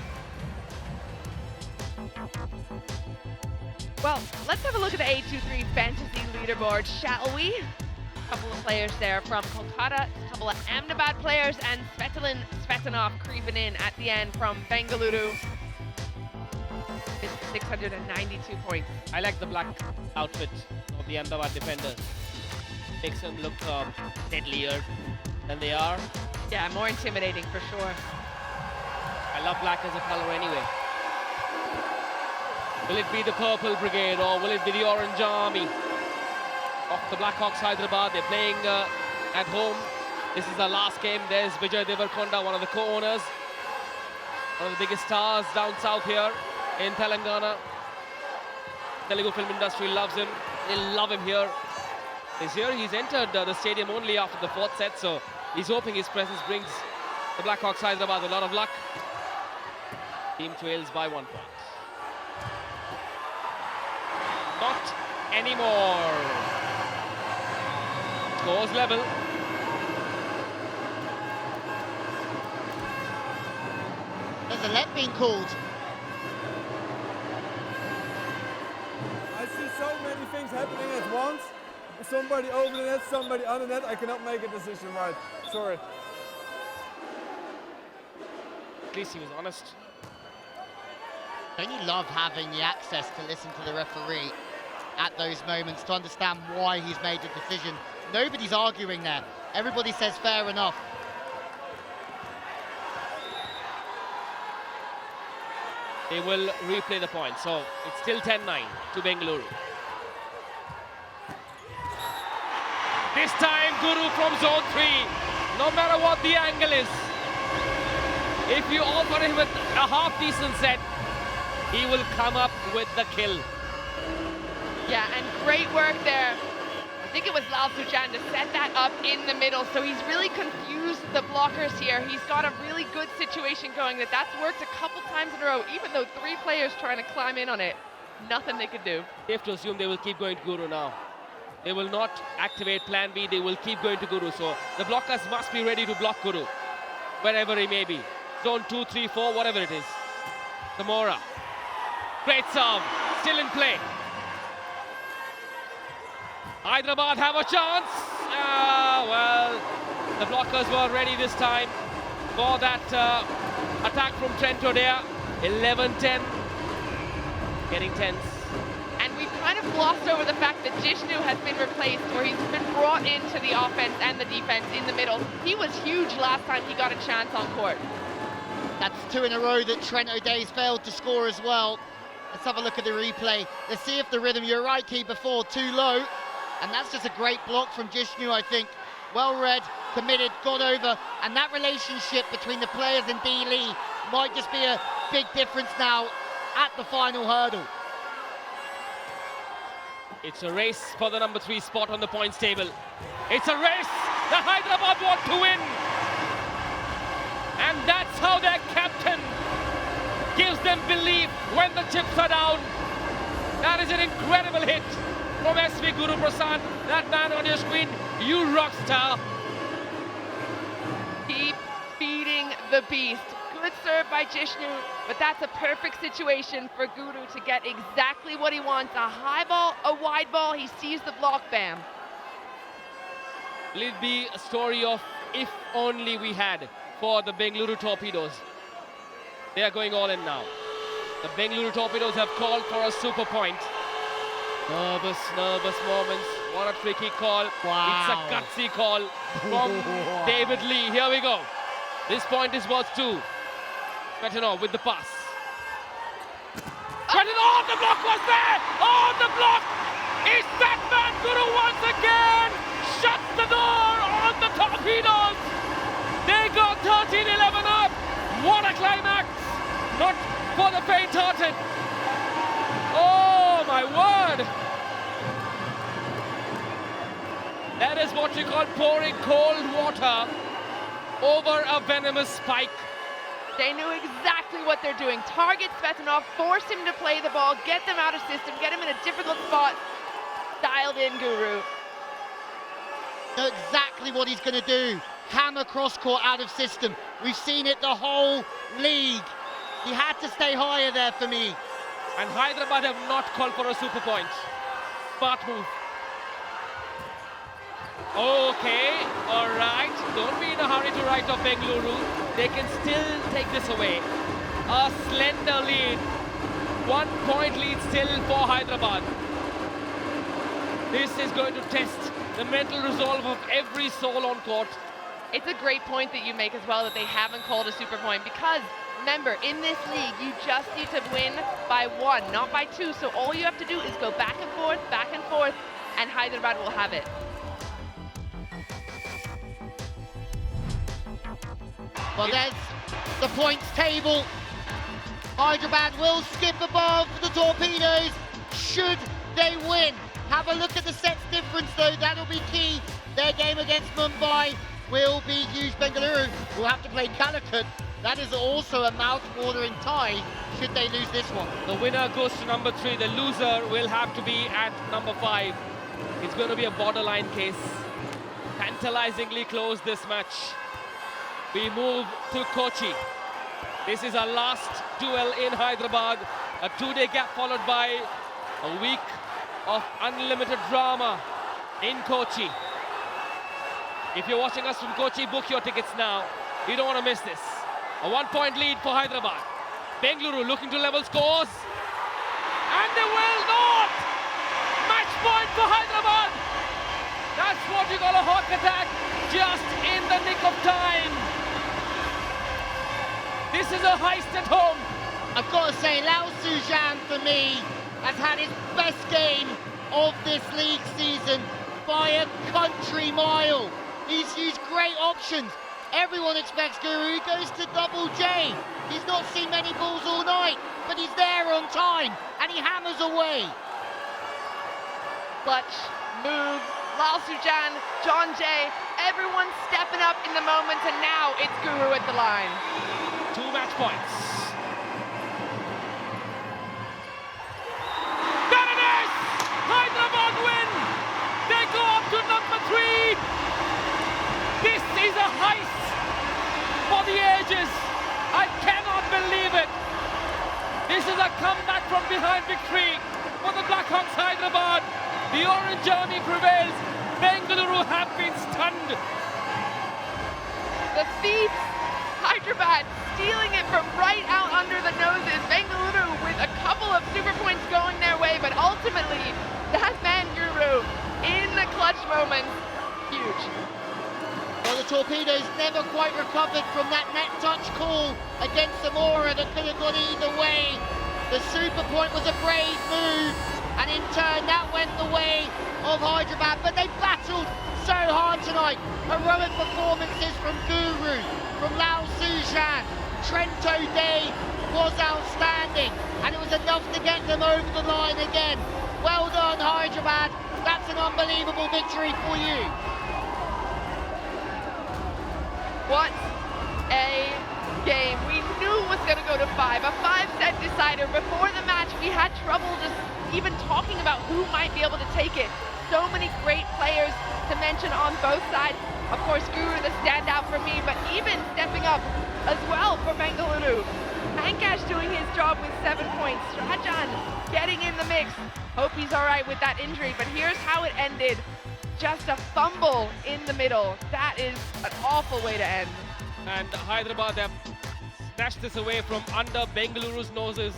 Well, let's have a look at the A23 fantasy leaderboard, shall we? A couple of players there from Kolkata, a couple of Ahmedabad players, and Svetanov creeping in at the end from Bengaluru. 692 points. I like the black outfit of the Ahmedabad defenders. Makes them look deadlier than they are. Yeah, more intimidating for sure. I love black as a color anyway. Will it be the Purple Brigade or will it be the Orange Army of the Blackhawks Hyderabad? They're playing at home. This is our last game. There's Vijay Devarkonda, one of the co-owners, one of the biggest stars down south here in Telangana. Telugu film industry loves him. They love him here. This year he's entered the stadium only after the 4th set, so he's hoping his presence brings the Blackhawks Hyderabad a lot of luck. Team trails by 1 point. Not anymore. Scores level. There's a let being called. I see so many things happening at once. Somebody over the net, somebody on the net. I cannot make a decision right. Sorry. At least he was honest. Don't you love having the access to listen to the referee at those moments to understand why he's made the decision? Nobody's arguing there. Everybody says fair enough. They will replay the point, so it's still 10-9 to Bengaluru. This time Guru from zone 3, no matter what the angle is. If you offer him a half-decent set, he will come up with the kill. Yeah, and great work there. I think it was Lal Sujan to set that up in the middle, so he's really confused the blockers here. He's got a really good situation going that's worked a couple times in a row, even though 3 players trying to climb in on it. Nothing they could do. Safe to assume they will keep going to Guru now. They will not activate plan B, they will keep going to Guru. So the blockers must be ready to block Guru, wherever he may be. Zone 2, 3, 4, whatever it is. Zamora. Great serve, still in play. Hyderabad have a chance. Well, the blockers were ready this time for that attack from Trent Odea. 11-10, getting tense. And we've kind of glossed over the fact that Jishnu has been replaced, or he's been brought into the offense and the defense in the middle. He was huge last time he got a chance on court. That's 2 in a row that Trent O'Day's failed to score as well. Let's have a look at the replay. Let's see if the rhythm, you're right, Key, before, too low. And that's just a great block from Jishnu, I think. Well read, committed, got over. And that relationship between the players and D. Lee might just be a big difference now at the final hurdle. It's a race for the number 3 spot on the points table. It's a race the Hyderabad want to win. And that's how their captain gives them belief when the chips are down. That is an incredible hit from SV Guru Prasad. That man on your screen, you rock star. Keep feeding the beast. Good serve by Jishnu, but that's a perfect situation for Guru to get exactly what he wants. A high ball, a wide ball, he sees the block, bam. Will it be a story of if only we had for the Bengaluru Torpedoes? They are going all in now. The Bengaluru Torpedoes have called for a super point. Nervous moments. What a tricky call. Wow. It's a gutsy call from David Lee. Here we go. This point is worth 2. Svetanov with the pass. Oh, the block was there! Oh, the block! It's that man Guru once again! Shuts the door on the Torpedoes! They got 13-11 up! What a climax! Not for the faint-hearted. Oh, my word! That is what you call pouring cold water over a venomous spike. They knew exactly what they're doing. Target Svetanov, force him to play the ball, get them out of system, get him in a difficult spot. Dialed in Guru. Know exactly what he's going to do. Hammer cross court out of system. We've seen it the whole league. He had to stay higher there for me. And Hyderabad have not called for a super point. Smart move. Okay, all right. Don't be in a hurry to write off Bengaluru. They can still take this away. A slender lead. 1 point lead still for Hyderabad. This is going to test the mental resolve of every soul on court. It's a great point that you make as well, that they haven't called a super point, because remember, in this league, you just need to win by 1, not by 2. So all you have to do is go back and forth, and Hyderabad will have it. Well, there's the points table. Hyderabad will skip above the Torpedoes should they win. Have a look at the sets difference though, that'll be key. Their game against Mumbai will be huge. Bengaluru will have to play Calicut. That is also a mouth-watering tie should they lose this one. The winner goes to number 3. The loser will have to be at number 5. It's going to be a borderline case. Tantalizingly close this match. We move to Kochi. This is our last duel in Hyderabad. A 2-day gap followed by a week of unlimited drama in Kochi. If you're watching us from Kochi, book your tickets now. You don't want to miss this. A 1-point lead for Hyderabad. Bengaluru looking to level scores. And they will not! Match point for Hyderabad! That's what you call a hawk attack, just in the nick of time. This is a heist at home. I've got to say, Lao Sujan for me has had his best game of this league season by a country mile. He's used great options. Everyone expects Guru. He goes to double J. He's not seen many balls all night, but he's there on time and he hammers away. Clutch, move, Lal Sujan, John Jay, everyone stepping up in the moment, and now it's Guru at the line. 2 match points. There it is! Hyderabad win! They go up to number 3. This is a heist for the ages. I cannot believe it. This is a comeback from behind victory for the Blackhawks Hyderabad. The Orange Army prevails. Bengaluru have been stunned. The thief, Hyderabad, stealing it from right out under the noses. Bengaluru with a couple of super points going their way, but ultimately, that man Guru in the clutch moments, huge. Well, the Torpedoes never quite recovered from that net touch call against Zamora that could have gone either way. The super point was a brave move, and in turn that went the way of Hyderabad, but they battled so hard tonight. Heroic performances from Guru, from Lao Sujan, Trento Day was outstanding, and it was enough to get them over the line again. Well done, Hyderabad. That's an unbelievable victory for you. What a game. We knew it was going to go to 5. A 5-set decider. Before the match, we had trouble just even talking about who might be able to take it. So many great players to mention on both sides. Of course, Guru, the standout for me, but even stepping up as well for Bengaluru. Mankash doing his job with 7 points. Rajan getting in the mix. Hope he's all right with that injury, but here's how it ended. Just a fumble in the middle. That is an awful way to end. And Hyderabad have snatched this away from under Bengaluru's noses.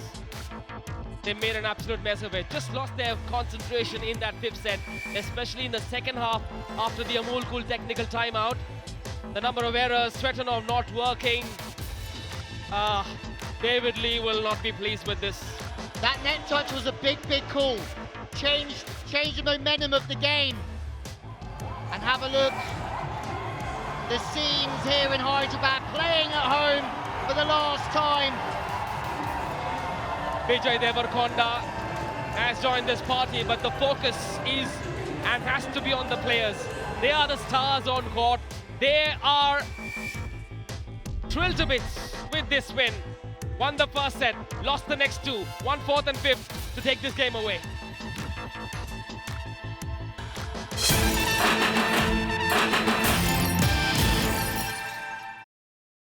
They made an absolute mess of it. Just lost their concentration in that 5th set, especially in the second half after the Amul Cool technical timeout. The number of errors, Svetanov not working. David Lee will not be pleased with this. That net touch was a big, big call. Changed the momentum of the game. And have a look. The scenes here in Hyderabad, playing at home for the last time. Vijay Devarkonda has joined this party, but the focus is and has to be on the players. They are the stars on court. They are thrilled to bits with this win. Won the first set, lost the next 2, won 4th and 5th to take this game away.